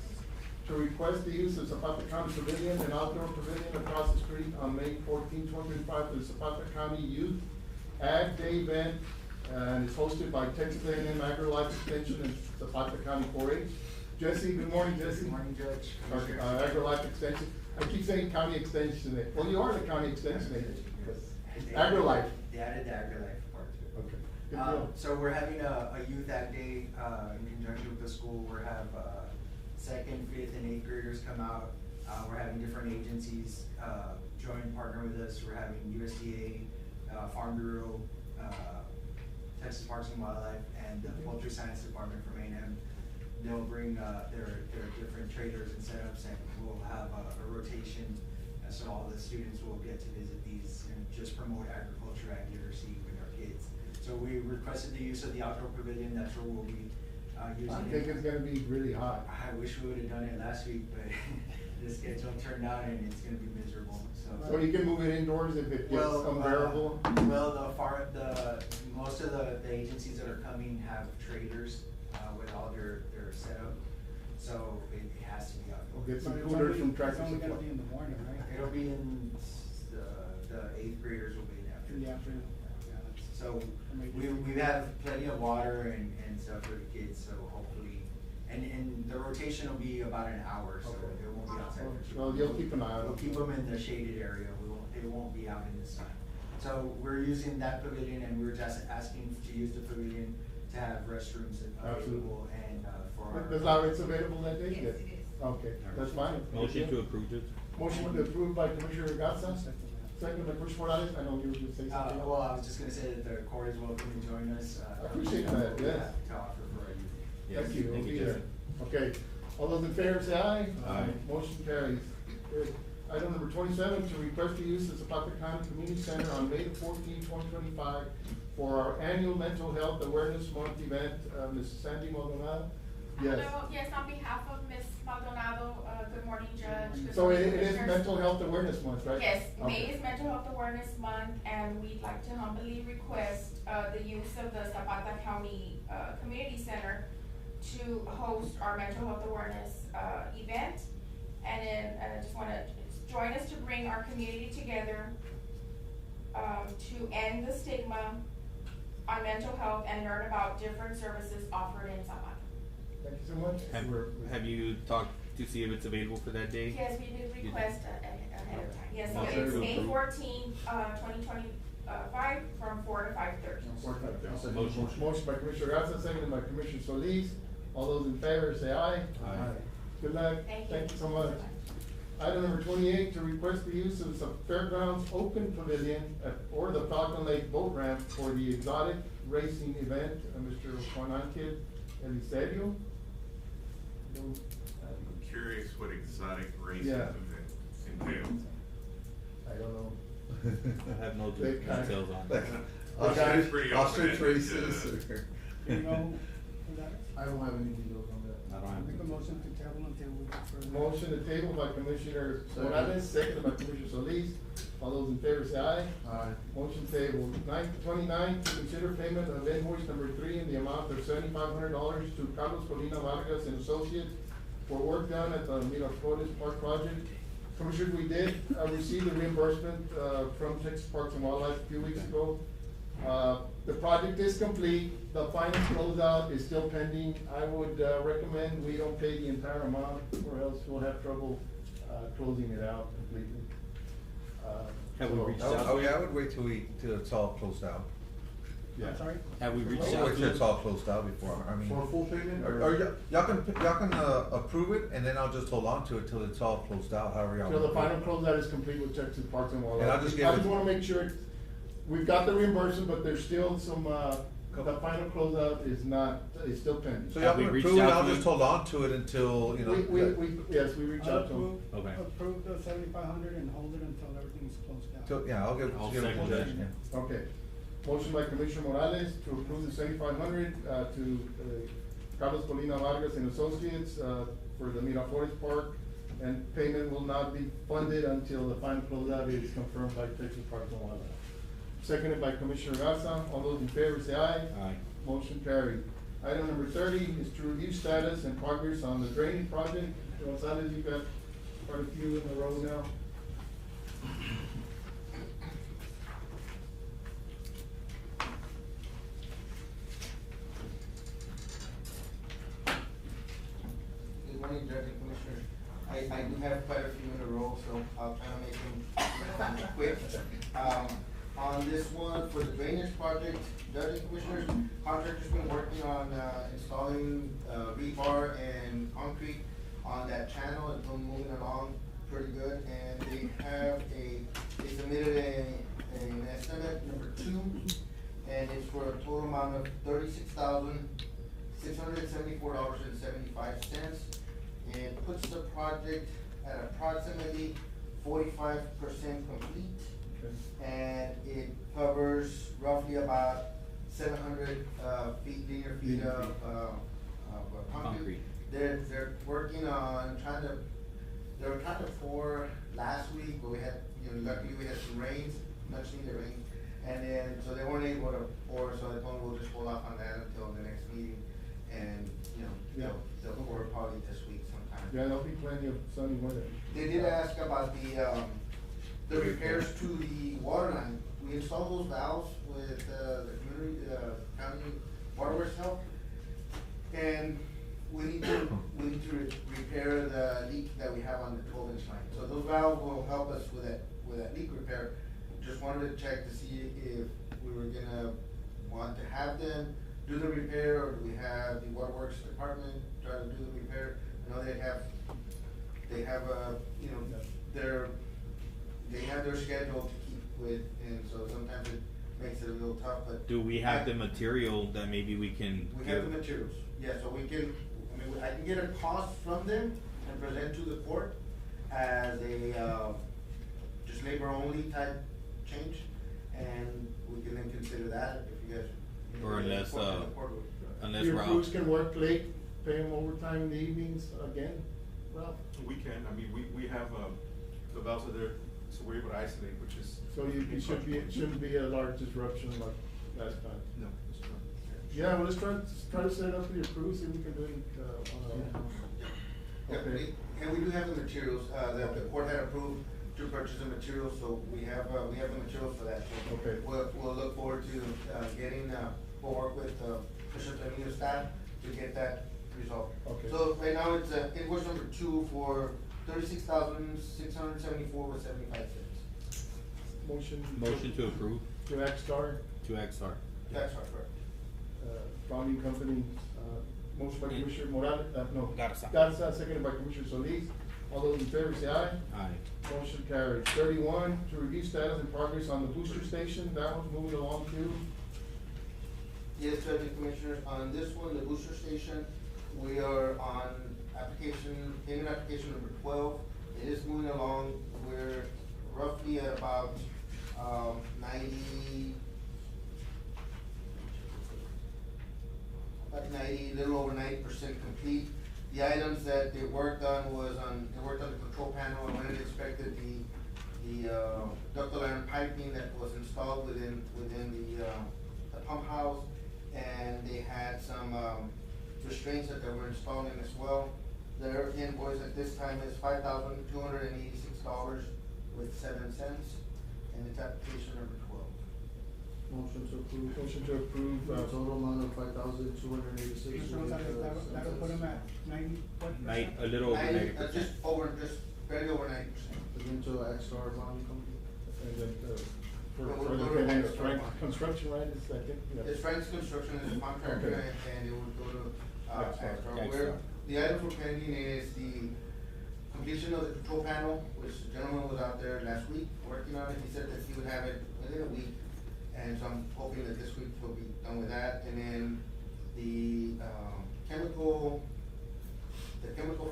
Speaker 1: To request the use of Zapata County Pavilion and outdoor pavilion across the street on May 14, 2025 for the Zapata County Youth Ag Day event. And it's hosted by Texas A&M Agri-Life Extension and Zapata County 4-H. Jesse, good morning, Jesse.
Speaker 7: Good morning, Judge.
Speaker 1: Okay, Agri-Life Extension. I keep saying county extension. Well, you are the county extension agent. Agri-Life.
Speaker 7: They added the agri-life part to it.
Speaker 1: Okay. Good deal.
Speaker 7: So we're having a youth ag day, in conjunction with the school. We'll have, 2nd, 5th, and 8th graders come out. We're having different agencies, join partner with us. We're having USDA, Farm Bureau, Texas Parks and Wildlife, and the Poultry Science Department from A&M. They'll bring, their different traders and setups, and we'll have a rotation So all the students will get to visit these and just promote agriculture and literacy with our kids. So we requested the use of the outdoor pavilion. That's where we'll be using
Speaker 1: I
Speaker 7: it.
Speaker 1: think it's gonna be really hot.
Speaker 7: I wish we would've done it last week, but the schedule turned out and it's gonna be miserable, so.
Speaker 1: So you can move it indoors if it gets unbearable?
Speaker 7: Most of the agencies that are coming have trailers, with all their setup, so it has to be outdoors.
Speaker 1: We'll get some
Speaker 19: But it's
Speaker 1: coolers
Speaker 19: only-
Speaker 1: from Tractor
Speaker 19: It's only gonna
Speaker 1: Supply.
Speaker 19: be in the morning, right?
Speaker 7: It'll be in, the eighth graders will be in the afternoon.
Speaker 19: In the afternoon. Yeah, that's-
Speaker 7: So,
Speaker 19: Amazing.
Speaker 7: we have plenty of water and stuff for the kids, so hopefully, and the rotation will be about an hour, so
Speaker 1: Okay.
Speaker 7: they won't be outside for too
Speaker 1: Well,
Speaker 7: long.
Speaker 1: you'll keep an eye on
Speaker 7: We'll
Speaker 1: it.
Speaker 7: keep them in the shaded area, they won't be out in the sun. So we're using that pavilion and we're just asking to use the pavilion to have restrooms available and, for our.
Speaker 1: Does Lawrence available that day?
Speaker 2: Yes, it is.
Speaker 1: Okay, that's fine.
Speaker 5: Motion to approve it.
Speaker 1: Motion to approve by Commissioner Gatsa, second by Commissioner Morales. I know you were gonna say something.
Speaker 7: Well, I was just gonna say that the court is welcome to join us.
Speaker 1: I appreciate that, yes.
Speaker 7: To offer for our youth.
Speaker 1: Thank you, we'll
Speaker 5: Thank
Speaker 1: be
Speaker 5: you,
Speaker 1: there. Okay, all those in favor say aye.
Speaker 5: Aye.
Speaker 1: Motion carries. Good. Item number 27, to request the use of Zapata County Community Center on May 14, 2025 for our annual mental health awareness month event. Ms. Sandy Maldonado? Yes.
Speaker 4: Hello, yes, on behalf of Ms. Maldonado, good morning, Judge. Good
Speaker 1: So it
Speaker 4: morning,
Speaker 1: is
Speaker 4: Commissioners.
Speaker 1: mental health awareness month, right?
Speaker 4: Yes, May
Speaker 1: Okay.
Speaker 4: is Mental Health Awareness Month, and we'd like to humbly request, the use of the Zapata County, Community Center to host our mental health awareness, event. And then, I just wanna join us to bring our community together, to end the stigma on mental health and learn about different services offered in Zapata.
Speaker 1: Thank you so much.
Speaker 5: Have you talked to see if it's available for that day?
Speaker 4: Yes, we did request ahead of time. Yes, so
Speaker 5: Motion
Speaker 4: it's
Speaker 5: to
Speaker 4: May
Speaker 5: approve.
Speaker 4: 14, 2025, from 4 to 5:30.
Speaker 1: Motion by Commissioner Gatsa, seconded by Commissioner Solis. All those in favor say aye.
Speaker 5: Aye.
Speaker 1: Good luck.
Speaker 4: Thank you.
Speaker 1: Thank you so much. Item number 28, to request the use of some fairgrounds open pavilion or the Falcon Lake boat ramp for the exotic racing event. Mr. Juan Ángel Eliserio?
Speaker 14: I'm curious what exotic racing
Speaker 1: Yeah.
Speaker 14: entails.
Speaker 1: I don't know.
Speaker 5: I have no
Speaker 1: They kind of-
Speaker 5: details on
Speaker 1: they-
Speaker 5: that.
Speaker 14: Ostrich- pretty
Speaker 9: Ostrich
Speaker 14: open-ended,
Speaker 9: races.
Speaker 19: You know, that,
Speaker 6: I don't have any details on that.
Speaker 5: I don't have.
Speaker 19: make a motion to table until we get further.
Speaker 1: Motion to table by Commissioner Morales, seconded by Commissioner Solis. All those in favor say aye.
Speaker 6: Aye.
Speaker 1: Motion table. 29, to consider payment of invoice number 3 in the amount of $7,500 to Carlos Colina Vargas and Associates for work done at the Miraflores Park project. Commissioner, we did receive the reimbursement from Texas Parks and Wildlife a few weeks ago. The project is complete, the final closeout is still pending. I would recommend we don't pay the entire amount, or else we'll have trouble closing it out completely.
Speaker 5: Have we reached out?
Speaker 9: Oh, yeah, I would wait till it's all closed out.
Speaker 1: Yeah.
Speaker 19: I'm sorry?
Speaker 5: Have we reached
Speaker 9: I would
Speaker 5: out
Speaker 9: wait
Speaker 5: to
Speaker 9: till it's
Speaker 5: them?
Speaker 9: all closed out before, I mean.
Speaker 6: For full payment
Speaker 9: Or y'all can approve it and then I'll just hold on to it till it's all closed out, however y'all.
Speaker 1: Till the
Speaker 9: wanna do
Speaker 1: final
Speaker 9: it.
Speaker 1: closeout is complete with Texas Parks and Wildlife.
Speaker 9: And I'll just give
Speaker 1: I
Speaker 9: it-
Speaker 1: just wanna make sure, we've got the reimbursement, but there's still some, the final closeout is not, is still pending.
Speaker 9: So y'all
Speaker 5: Have we
Speaker 9: can
Speaker 5: reached
Speaker 9: approve it,
Speaker 5: out
Speaker 9: I'll
Speaker 5: to
Speaker 9: just
Speaker 5: them?
Speaker 9: hold on to it until, you know.
Speaker 1: Yes, we reach out to them.
Speaker 5: Okay.
Speaker 19: Approve the 7,500 and hold it until everything's closed out.
Speaker 9: Till, yeah, I'll give
Speaker 5: I'll
Speaker 9: it to
Speaker 5: second
Speaker 9: the
Speaker 5: that.
Speaker 9: judge, yeah.
Speaker 1: Okay. Motion by Commissioner Morales to approve the 7,500, to, Carlos Colina Vargas and Associates, for the Miraflores Park. And payment will not be funded until the final closeout is confirmed by Texas Parks and Wildlife. Seconded by Commissioner Garza. All those in favor say aye.
Speaker 5: Aye.
Speaker 1: Motion carried. Item number 30 is to review status and progress on the drainage project. Mr. Gonzalez, you've got quite a few in a row now.
Speaker 13: Good morning, Judge and Commissioners. I do have quite a few in a row, so I'll try to make them quick. On this one, for the drainage project, Judge and Commissioners, contractor's been working on, installing, rebar and concrete on that channel. It's been moving along pretty good, and they submitted an estimate, number 2, and it's for a total amount of $36,674.75. And puts the project at approximately 45% complete.
Speaker 1: Okay.
Speaker 13: And it covers roughly about 700 linear feet of concrete. They're working on they were trying to pour last week, but we had, luckily we had some rains, much needed rain. And then, so they weren't able to pour, so I told them we'll just hold off on that until the next meeting. And, they'll pour probably this week sometime.
Speaker 1: Yeah, there'll be plenty of sunny weather.
Speaker 13: They did ask about the repairs to the water line. We installed those valves with, the community, county waterworks help. And we need to repair the leak that we have on the 12-inch line. So those valves will help us with that leak repair. Just wanted to check to see if we were gonna want to have them do the repair, or do we have the waterworks department try to do the repair? I know they have their schedule to keep with, and so sometimes it makes it a little tough, but.
Speaker 5: Do we have the material that maybe we can?
Speaker 13: We have the materials, yeah, so I can get a cost from them and present to the court as a, just labor only type change, and we can then consider that if you guys.
Speaker 5: Or unless
Speaker 1: Your
Speaker 5: Ralph.
Speaker 1: crews can work late, pay them overtime in the evenings again, Ralph?
Speaker 10: We can, I mean, we have, the valves are there, so we're able to isolate, which is.
Speaker 1: So it shouldn't be a large disruption like last time.
Speaker 10: No, it's not.
Speaker 1: Yeah, well, let's try to set it up for your crew, see if we can do it,
Speaker 13: Yeah,
Speaker 1: okay.
Speaker 13: and we do have the materials, that the court had approved to purchase the materials, so we have the materials for that. So
Speaker 1: Okay.
Speaker 13: We'll look forward to, getting, we'll work with, Commissioner Trevino's staff to get that resolved.
Speaker 1: Okay.
Speaker 13: So right now it's, invoice number 2 for $36,674.75.
Speaker 1: Motion
Speaker 5: to approve.
Speaker 1: To X-Star.
Speaker 13: That's correct.
Speaker 1: Bonding company, motion by Commissioner Morales,
Speaker 5: Garza.
Speaker 1: Garza, seconded by Commissioner Solis. All those in favor say aye.
Speaker 5: Aye.
Speaker 1: Motion carries. 31, to review status and progress on the booster station, that one's moving along too.
Speaker 13: Yes, Judge and Commissioners, on this one, the booster station, we are on payment application number 12. It is moving along. We're roughly at about, 90, a little over 90% complete. The items that they worked on they worked on the control panel and when it inspected the ductile iron piping that was installed within the pump house, and they had some restraints that they were installing as well. Their invoice at this time is $5,286.07, and it's application number 12.
Speaker 6: Motion to approve.
Speaker 1: Motion to approve,
Speaker 6: Total amount of $5,286.
Speaker 19: That'll put them at 90, what?
Speaker 5: A little over 90%.
Speaker 13: Just barely over 90%.
Speaker 6: Again to X-Star Bonding Company.
Speaker 1: and then,
Speaker 13: We'll go
Speaker 1: for
Speaker 13: to
Speaker 1: the
Speaker 13: X-Star
Speaker 1: Frank
Speaker 13: Bonding.
Speaker 1: Construction, right, is that it? Yeah.
Speaker 13: It's Frank's Construction is the contractor,
Speaker 1: Okay.
Speaker 13: and it would go to,
Speaker 1: X-Star.
Speaker 13: X-Star.
Speaker 1: X-Star.
Speaker 13: The items we're pending is the completion of the control panel, which the gentleman was out there last week working on it. He said that he would have it within a week, and so I'm hoping that this week he'll be done with that. And then the chemical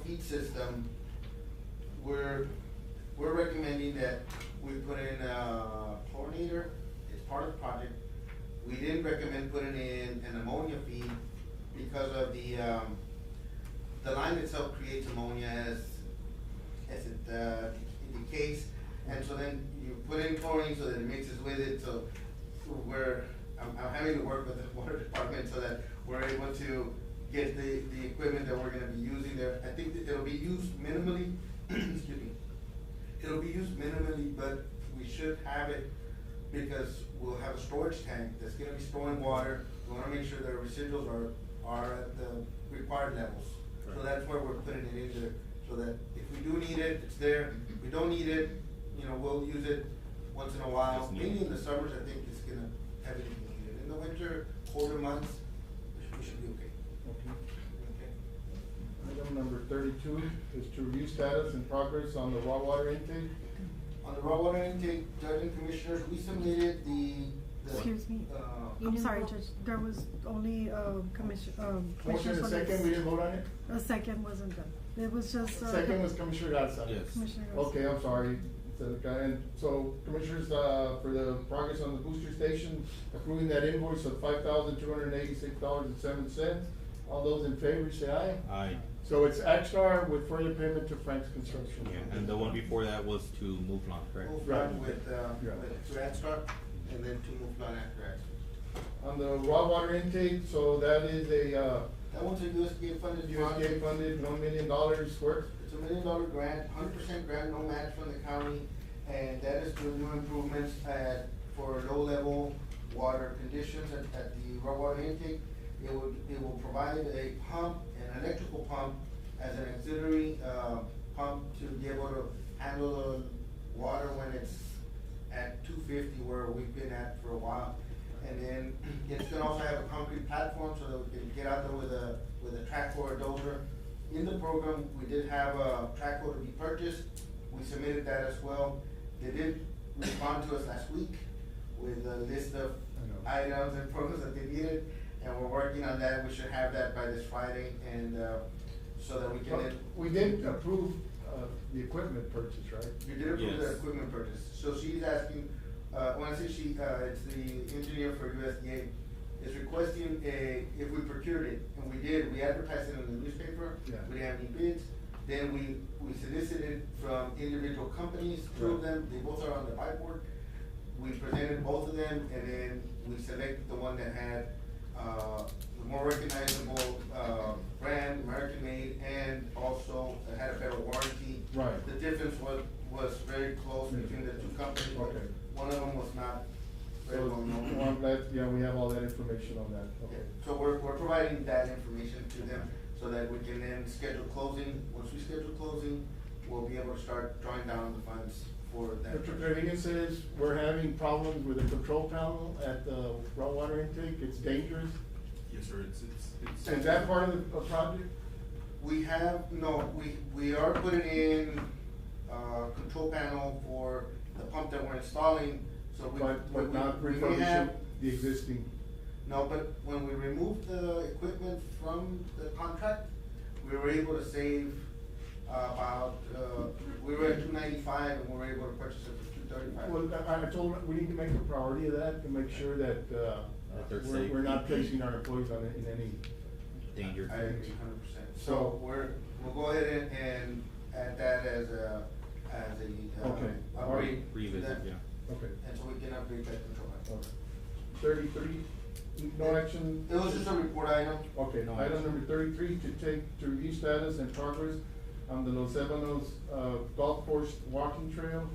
Speaker 13: feed system, we're recommending that we put in a chlorinator. It's part of the project. We didn't recommend putting in an ammonia feed because of the line itself creates ammonia as it decays, and so then you put in chlorine so that it mixes with it. So I'm having to work with the water department so that we're able to get the equipment that we're going to be using there. I think that it'll be used minimally. Excuse me. It'll be used minimally, but we should have it because we'll have a storage tank that's going to be storing water. We want to make sure that our residuals are at the required levels. So that's where we're putting it in there, so that if we do need it, it's there. If we don't need it, we'll use it once in a while. Mainly in the summers, I think it's gonna heavily be needed. In the winter, colder months, we should be okay.
Speaker 1: Item number 32 is to review status and progress on the raw water intake.
Speaker 13: On the raw water intake, Judge and Commissioners, we submitted the
Speaker 8: Excuse me. I'm sorry, Judge, there was only, Commissioner
Speaker 1: Motion and second, we didn't vote on it?
Speaker 8: A second wasn't done. It was just.
Speaker 1: Second was Commissioner Garza.
Speaker 5: Yes.
Speaker 8: Commissioner Garza.
Speaker 1: Okay, I'm sorry. the guy, and so commissioners, for the progress on the booster station, approving that invoice of $5,286.07. All those in favor say aye.
Speaker 5: Aye.
Speaker 1: So it's Axstar with further payment to Frank's Construction.
Speaker 5: Yeah, and the one before that was to Move On, correct?
Speaker 13: Move
Speaker 1: Right.
Speaker 13: on with Axstar, and then to move on after Axstar.
Speaker 1: On the raw water intake, so that is
Speaker 13: That one's a USDA funded fund.
Speaker 1: USDA funded, $1 million worth.
Speaker 13: It's a $1 million grant, 100% grant, no match from the county, and that is to do improvements for low-level water conditions at the raw water intake. It will provide a pump, an electrical pump, as an auxiliary pump to be able to handle the water when it's at 250, where we've been at for a while. And then it's gonna also have a concrete platform so that we can get out there with a tractor or a dozer. In the program, we did have a tractor to be purchased. We submitted that as well. They did respond to us last week with a list of items and programs that they needed, and we're working on that. We should have that by this Friday, and so that we can then.
Speaker 1: We did approve the equipment purchase, right?
Speaker 13: You did approve the
Speaker 5: Yes.
Speaker 13: equipment purchase. So she's asking, when I say she, it's the engineer for USDA, is requesting if we procured it, and we did, we advertised it in the newspaper.
Speaker 1: Yeah.
Speaker 13: We didn't have any bids. Then we solicited from individual companies, two of them, they both are on the buy board. We presented both of them, and then we selected the one that had, the more recognizable, brand, American made, and also had a better warranty.
Speaker 1: Right.
Speaker 13: The difference was very close between the two companies.
Speaker 1: Okay.
Speaker 13: One of them was not very
Speaker 1: So,
Speaker 13: well known.
Speaker 1: I'm glad, yeah, we have all that information on that, okay.
Speaker 13: So we're providing that information to them so that we can then schedule closing. Once we schedule closing, we'll be able to start drawing down the funds for that.
Speaker 1: Mr. Trevino says we're having problems with the control panel at the raw water intake, it's dangerous.
Speaker 10: Yes, sir, it's.
Speaker 1: Is that part of the project?
Speaker 13: We have, no, we are putting in, control panel for the pump that we're installing, so we.
Speaker 1: But not
Speaker 13: we may
Speaker 1: refurbishing
Speaker 13: have-
Speaker 1: the existing?
Speaker 13: No, but when we removed the equipment from the contract, we were able to save about, we were at $295 and we were able to purchase it for $235.
Speaker 1: Well, I told them, we need to make a priority of that, to make sure that,
Speaker 5: they're
Speaker 1: we're
Speaker 5: safe.
Speaker 1: not placing our employees on it in any.
Speaker 5: Danger.
Speaker 13: I agree 100%. So we'll go ahead and add that as a,
Speaker 1: Okay.
Speaker 13: upgrade. to
Speaker 5: Revisit,
Speaker 13: that.
Speaker 5: yeah.
Speaker 1: Okay.
Speaker 13: And so we can upgrade that control panel.
Speaker 1: Okay. 33, no action?
Speaker 13: It was just a report item.
Speaker 1: Okay,
Speaker 5: No
Speaker 1: item
Speaker 5: action.
Speaker 1: number 33, to review status and progress on the Los Ebanos, golf course walking trail.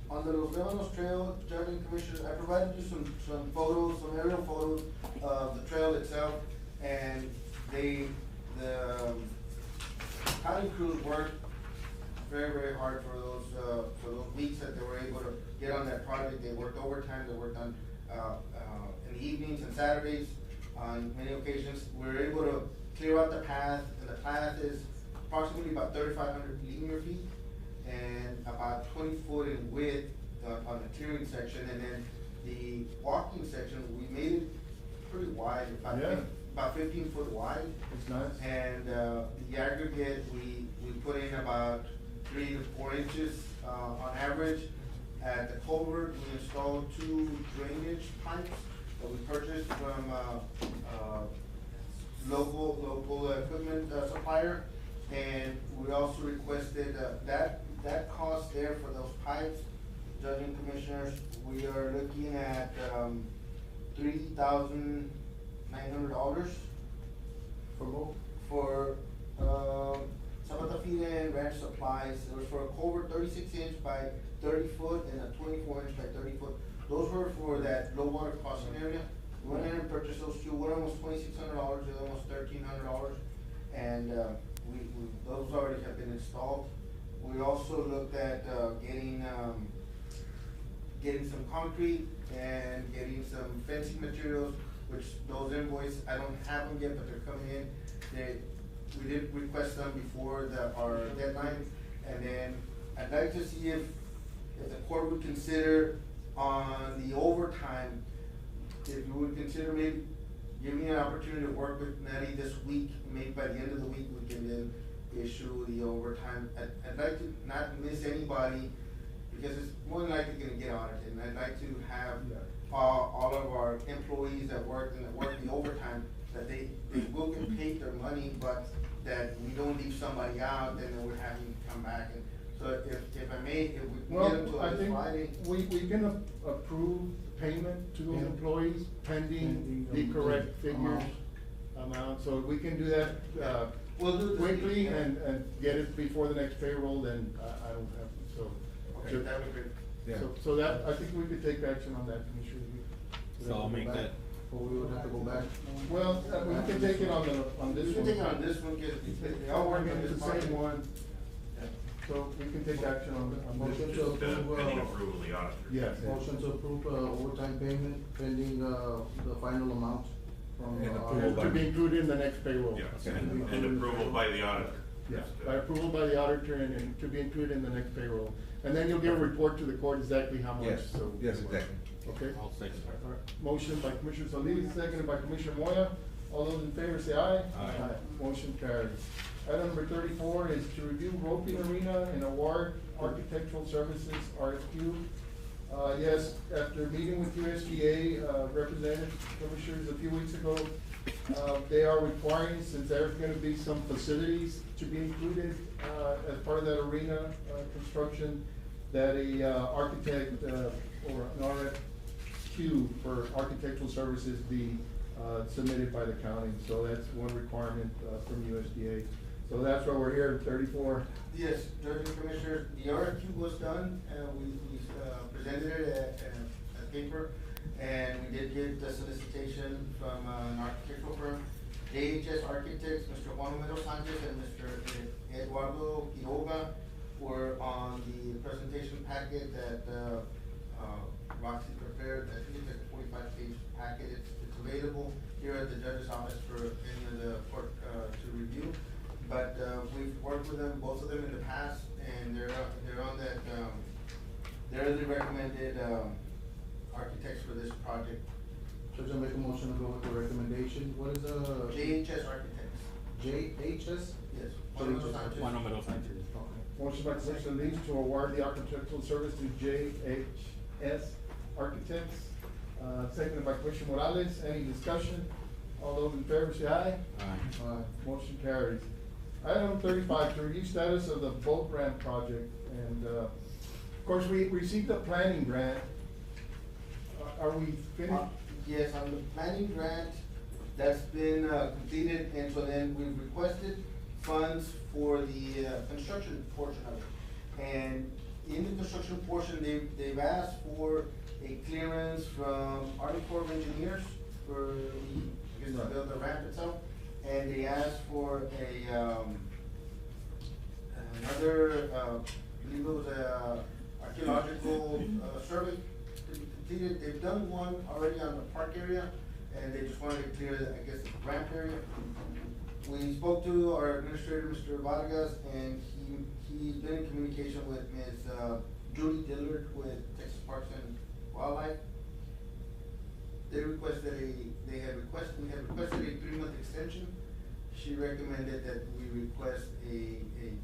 Speaker 13: On the Los Lebanos Trail, Judge and Commissioners, I provided you some photos, some aerial photos of the trail itself, and the county crews worked very, very hard for those weeks that they were able to get on that project. They worked overtime, they worked on, in the evenings and Saturdays on many occasions. We were able to clear out the path, and the path is approximately about 3,500 linear feet and about 20 foot in width on the clearing section, and then the walking section, we made it pretty wide, about 15 foot wide.
Speaker 1: It's nice.
Speaker 13: And the aggregate, we put in about 3 to 4 inches on average. At the culvert, we installed 2 drainage pipes that we purchased from local equipment supplier. And we also requested that cost there for those pipes, Judge and Commissioners, we are looking at $3,900
Speaker 1: For both?
Speaker 13: for Zapata feed and ranch supplies. It was for a culvert 36 inch by 30 foot and a 24 inch by 30 foot. Those were for that low water crossing area. We went in and purchased those two. One of them was $2,600, the other one was $1,300. And those already have been installed. We also looked at getting some concrete and getting some fencing materials, which those invoices, I don't have them yet, but they're coming in. We did request them before our deadline, and then I'd like to see if the court would consider on the overtime, if you would consider maybe giving me an opportunity to work with Nettie this week, maybe by the end of the week, we can then issue the overtime. I'd like to not miss anybody because it's more than likely gonna get audited, and I'd like to have all of our employees that work and that work the overtime, that they will get paid their money, but that we don't leave somebody out, and then we're having to come back. And so if I may, if we can get them to
Speaker 1: Well, I
Speaker 13: this
Speaker 1: think
Speaker 13: Friday.
Speaker 1: we can approve payment to those employees pending the correct figures, amount, so we can do that,
Speaker 13: We'll do it this
Speaker 1: quickly
Speaker 13: week, yeah.
Speaker 1: and get it before the next payroll, then I don't have, so.
Speaker 13: Okay, that would be great.
Speaker 1: So that, I think we could take action on that, Commissioner.
Speaker 5: So I'll make that.
Speaker 6: Or we would have to go back.
Speaker 1: Well, we can take it on this one.
Speaker 13: We can take it on this one, because they all work on
Speaker 1: It's
Speaker 13: this
Speaker 1: the
Speaker 13: project.
Speaker 1: same one, so we can take action on
Speaker 6: Motion
Speaker 1: this.
Speaker 6: to approve,
Speaker 14: Pending approval of the auditor.
Speaker 1: Yes.
Speaker 6: motion to approve, overtime payment pending, the final amount from.
Speaker 5: And approval by-
Speaker 1: To be included in the next payroll.
Speaker 14: Yes, and approval by the auditor.
Speaker 1: Yeah, by approval by the auditor and to be included in the next payroll. And then you'll give a report to the court exactly how much,
Speaker 9: Yes,
Speaker 1: so.
Speaker 9: yes, exactly.
Speaker 1: Okay?
Speaker 5: I'll second that.
Speaker 1: All right. Motion by Commissioner Solis, seconded by Commissioner Moya. All those in favor say aye.
Speaker 5: Aye.
Speaker 1: Motion carries. Item number 34 is to review roping arena and award architectural services RFQ. Yes, after meeting with USDA, representative commissioners a few weeks ago, they are requiring, since there's gonna be some facilities to be included, as part of that arena, construction, that a, architect, or an RFQ for architectural services be, submitted by the county. So that's one requirement, from USDA. So that's why we're here, 34.
Speaker 13: Yes, Judge and Commissioners, the RFQ was done, we presented it at paper, and we did get the solicitation from an architectural firm. AHS Architects, Mr. Juan Romero Sanchez and Mr. Eduardo Quiroga were on the presentation packet that, Roxy prepared. I think it's like a 45-page packet. It's available here at the judge's office for any of the court, to review. But, we've worked with them, both of them in the past, and they're on that, they're the recommended, architects for this project.
Speaker 6: Judge, I make a motion to go with the recommendation. What is the?
Speaker 13: JHS Architects.
Speaker 6: JHS?
Speaker 13: Yes.
Speaker 5: Juan Romero Sanchez.
Speaker 1: Motion by Commissioner Solis to award the architectural service to JHS Architects, seconded by Commissioner Morales. Any discussion? All those in favor say aye.
Speaker 5: Aye.
Speaker 1: Motion carries. Item 35, to review status of the boat ramp project, and, of course, we received the planning grant. Are we finished?
Speaker 13: Yes, on the planning grant, that's been, completed, and so then we've requested funds for the, construction portion of it. And in the construction portion, they've asked for a clearance from Army Corps of Engineers for the, I guess, to build the ramp itself. And they asked for another, I believe it was a archaeological, survey to be completed. They've done one already on the park area, and they just wanted to clear, I guess, the ramp area. We spoke to our administrator, Mr. Vargas, and he's been in communication with Ms. Judy Dillard with Texas Parks and Wildlife. We had requested a 3-month extension. She recommended that we request a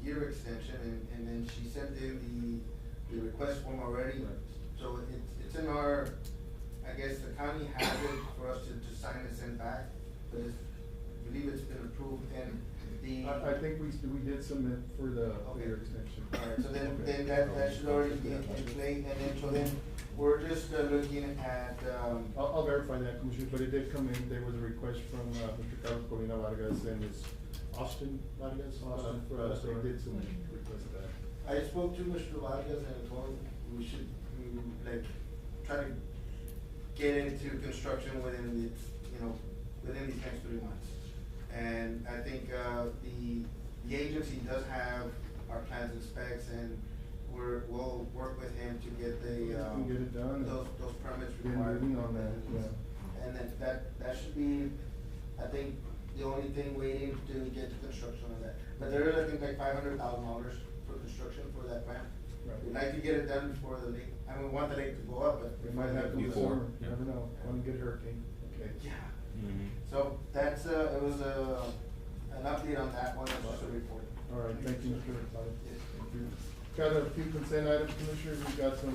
Speaker 13: year extension, and then she sent in the request form already. So it's in our, I guess the county has it for us to sign and send back, but I believe it's been approved, and the.
Speaker 1: I think we did submit for the year extension.
Speaker 13: Alright, so then that should already be in play, and then, so then, we're just looking at,
Speaker 1: I'll verify that, Commissioner, but it did come in, there was a request from, Mr. Carlos Colina Vargas and Ms. Austin Vargas, for us, they did submit a request of that.
Speaker 13: I spoke to Mr. Vargas and I told him we should, like, try to get into construction within within these next 3 months. And I think, the agency does have our plans and specs, and we'll work with him to get the,
Speaker 1: Get it done.
Speaker 13: those permits
Speaker 1: Been
Speaker 13: required.
Speaker 1: moving on that, yeah.
Speaker 13: And then that should be, I think, the only thing waiting to get to construction on that. But there is, I think, like $500,000 for construction for that ramp.
Speaker 1: Right.
Speaker 13: We'd like to get it done before the lake, I mean, we want the lake to go up, but.
Speaker 1: It might have to be
Speaker 5: Before.
Speaker 1: summer, you never know, want to get hurricane, okay.
Speaker 13: Yeah.
Speaker 5: Mm-hmm.
Speaker 13: So that's, it was an update on that one, that's just a report.
Speaker 1: All right, thank you, Mr. Gonzalez.
Speaker 13: Yes.
Speaker 1: Thank you. Got a few consent items, Commissioners, we got some,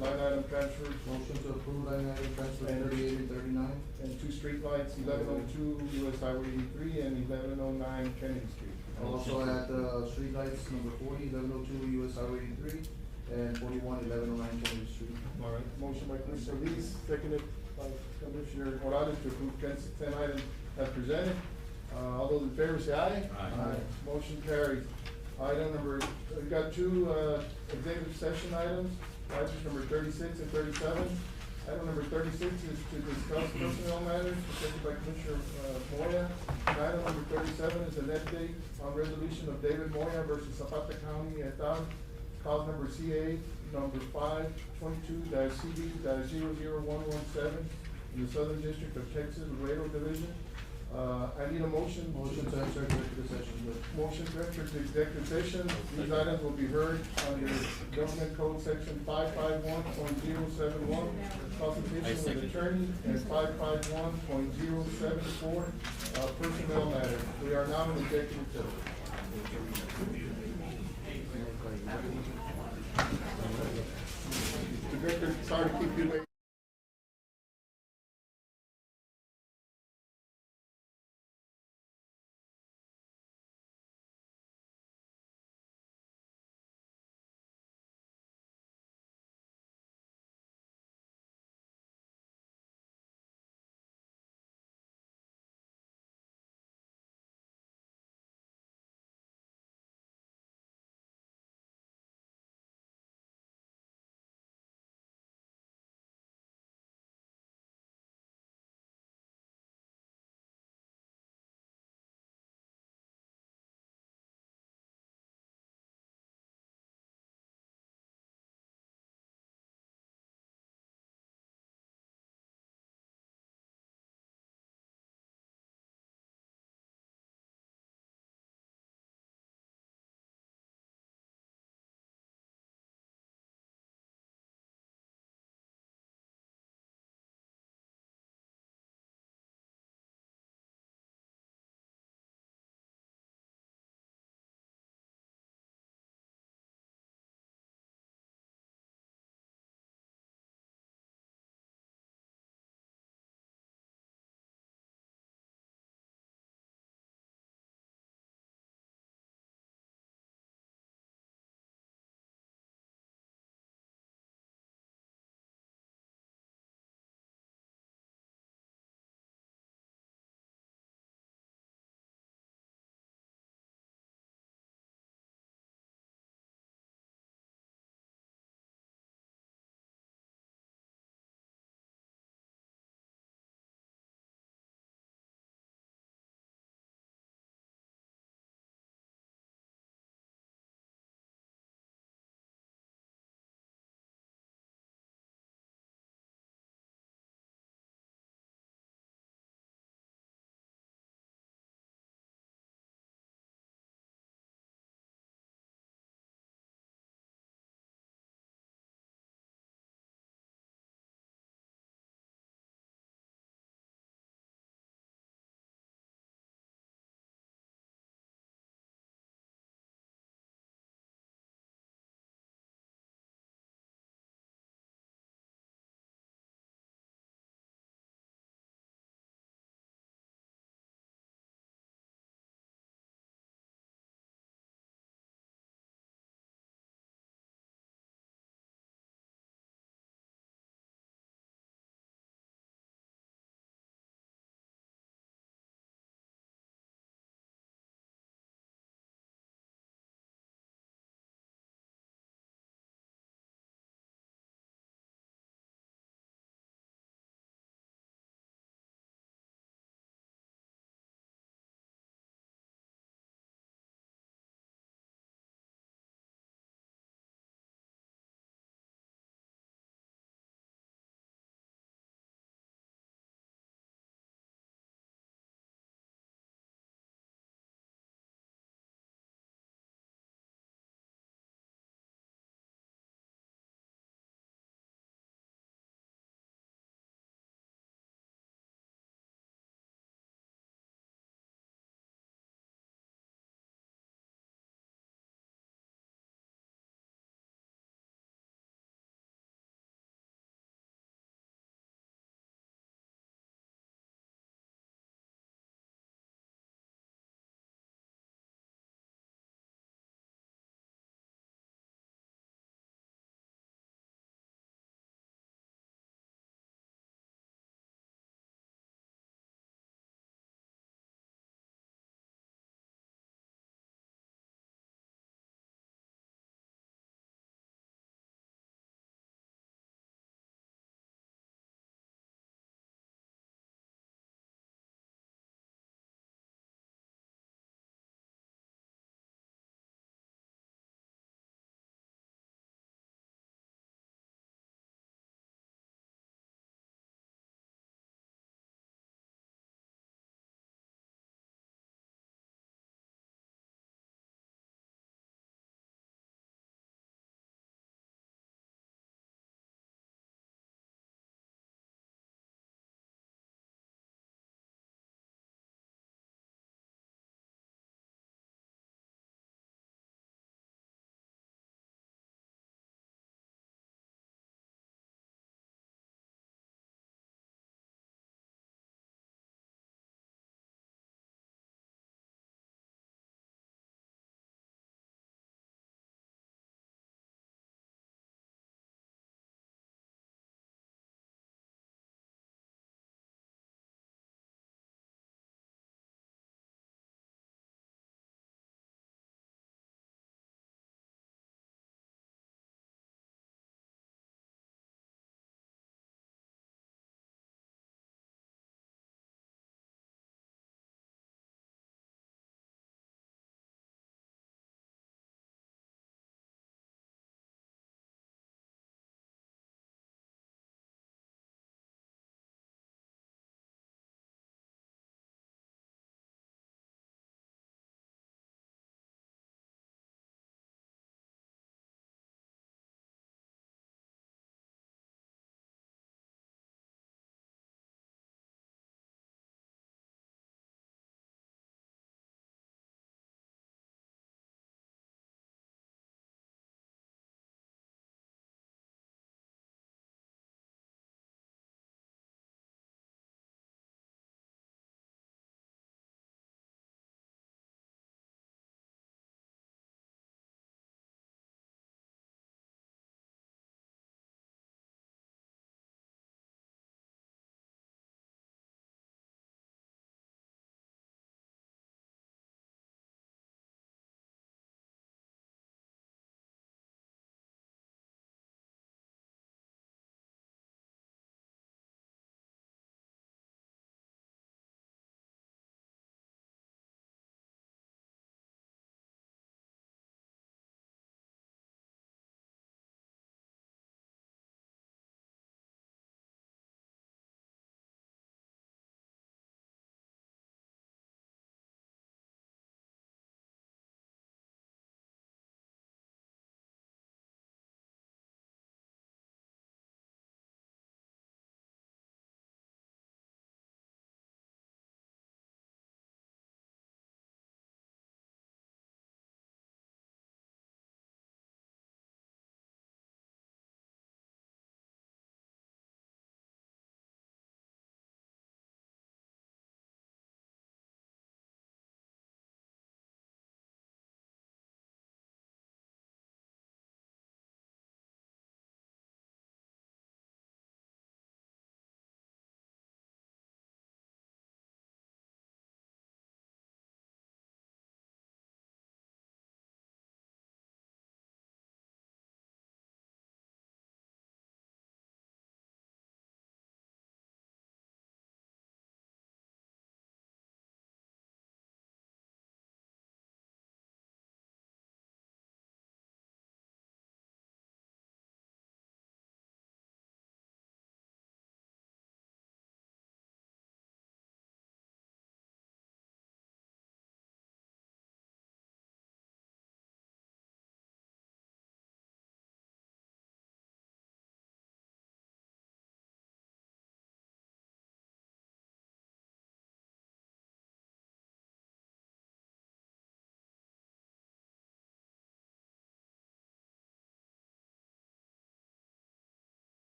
Speaker 1: line item transfers.
Speaker 6: Motion to approve line item transfer
Speaker 1: And-
Speaker 6: 38 and 39.
Speaker 1: And two streetlights, 1102 US Highway 83 and 1109 Kennedy Street.
Speaker 6: Also at, streetlights number 40, 1102 US Highway 83, and 41, 1109 Kennedy Street.
Speaker 1: All right, motion by Commissioner Solis, seconded by Commissioner Morales to approve consent items as presented. All those in favor say aye.
Speaker 5: Aye.
Speaker 1: Motion carries. Item number, we've got two, executive session items, items number 36 and 37. Item number 36 is to discuss personnel matters presented by Commissioner, Moya. And item number 37 is an update on resolution of David Moya versus Zapata County et al. Cause number CA number 522-CD-00117 in the Southern District of Texas, Laredo Division. I need a motion.
Speaker 6: Motion to enter executive session, Judge.
Speaker 1: Motion to enter to executive session. These items will be heard under Government Code Section 551.071, consultation with attorney, and 551.074, personnel matters. We are now in executive session. Director, sorry to keep you waiting.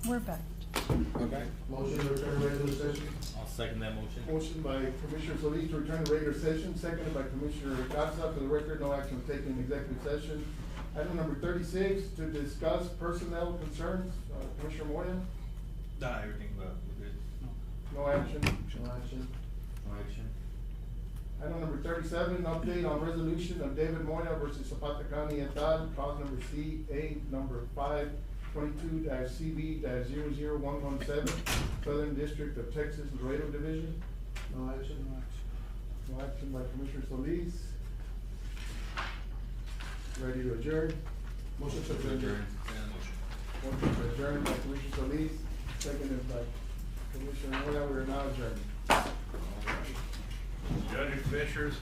Speaker 12: We're back.
Speaker 6: Okay. Motion to return to regular session.
Speaker 5: I'll second that motion.
Speaker 1: Motion by Commissioner Solis to return to regular session, seconded by Commissioner Garza. For the record, no action was taken in executive session. Item number 36, to discuss personnel concerns. Commissioner Moya?
Speaker 15: Nah, everything, we're good.
Speaker 1: No action.
Speaker 6: No action.
Speaker 15: No action.
Speaker 1: Item number 37, update on resolution of David Moya versus Zapata County et al., cause number CA number 522-CB-00117, Southern District of Texas, Laredo Division.
Speaker 6: No action.
Speaker 1: No action by Commissioner Solis. Ready to adjourn?
Speaker 6: Motion to adjourn.
Speaker 1: Motion to adjourn by Commissioner Solis, seconded by Commissioner Moya. We are now adjourned.
Speaker 14: Judge Fishers.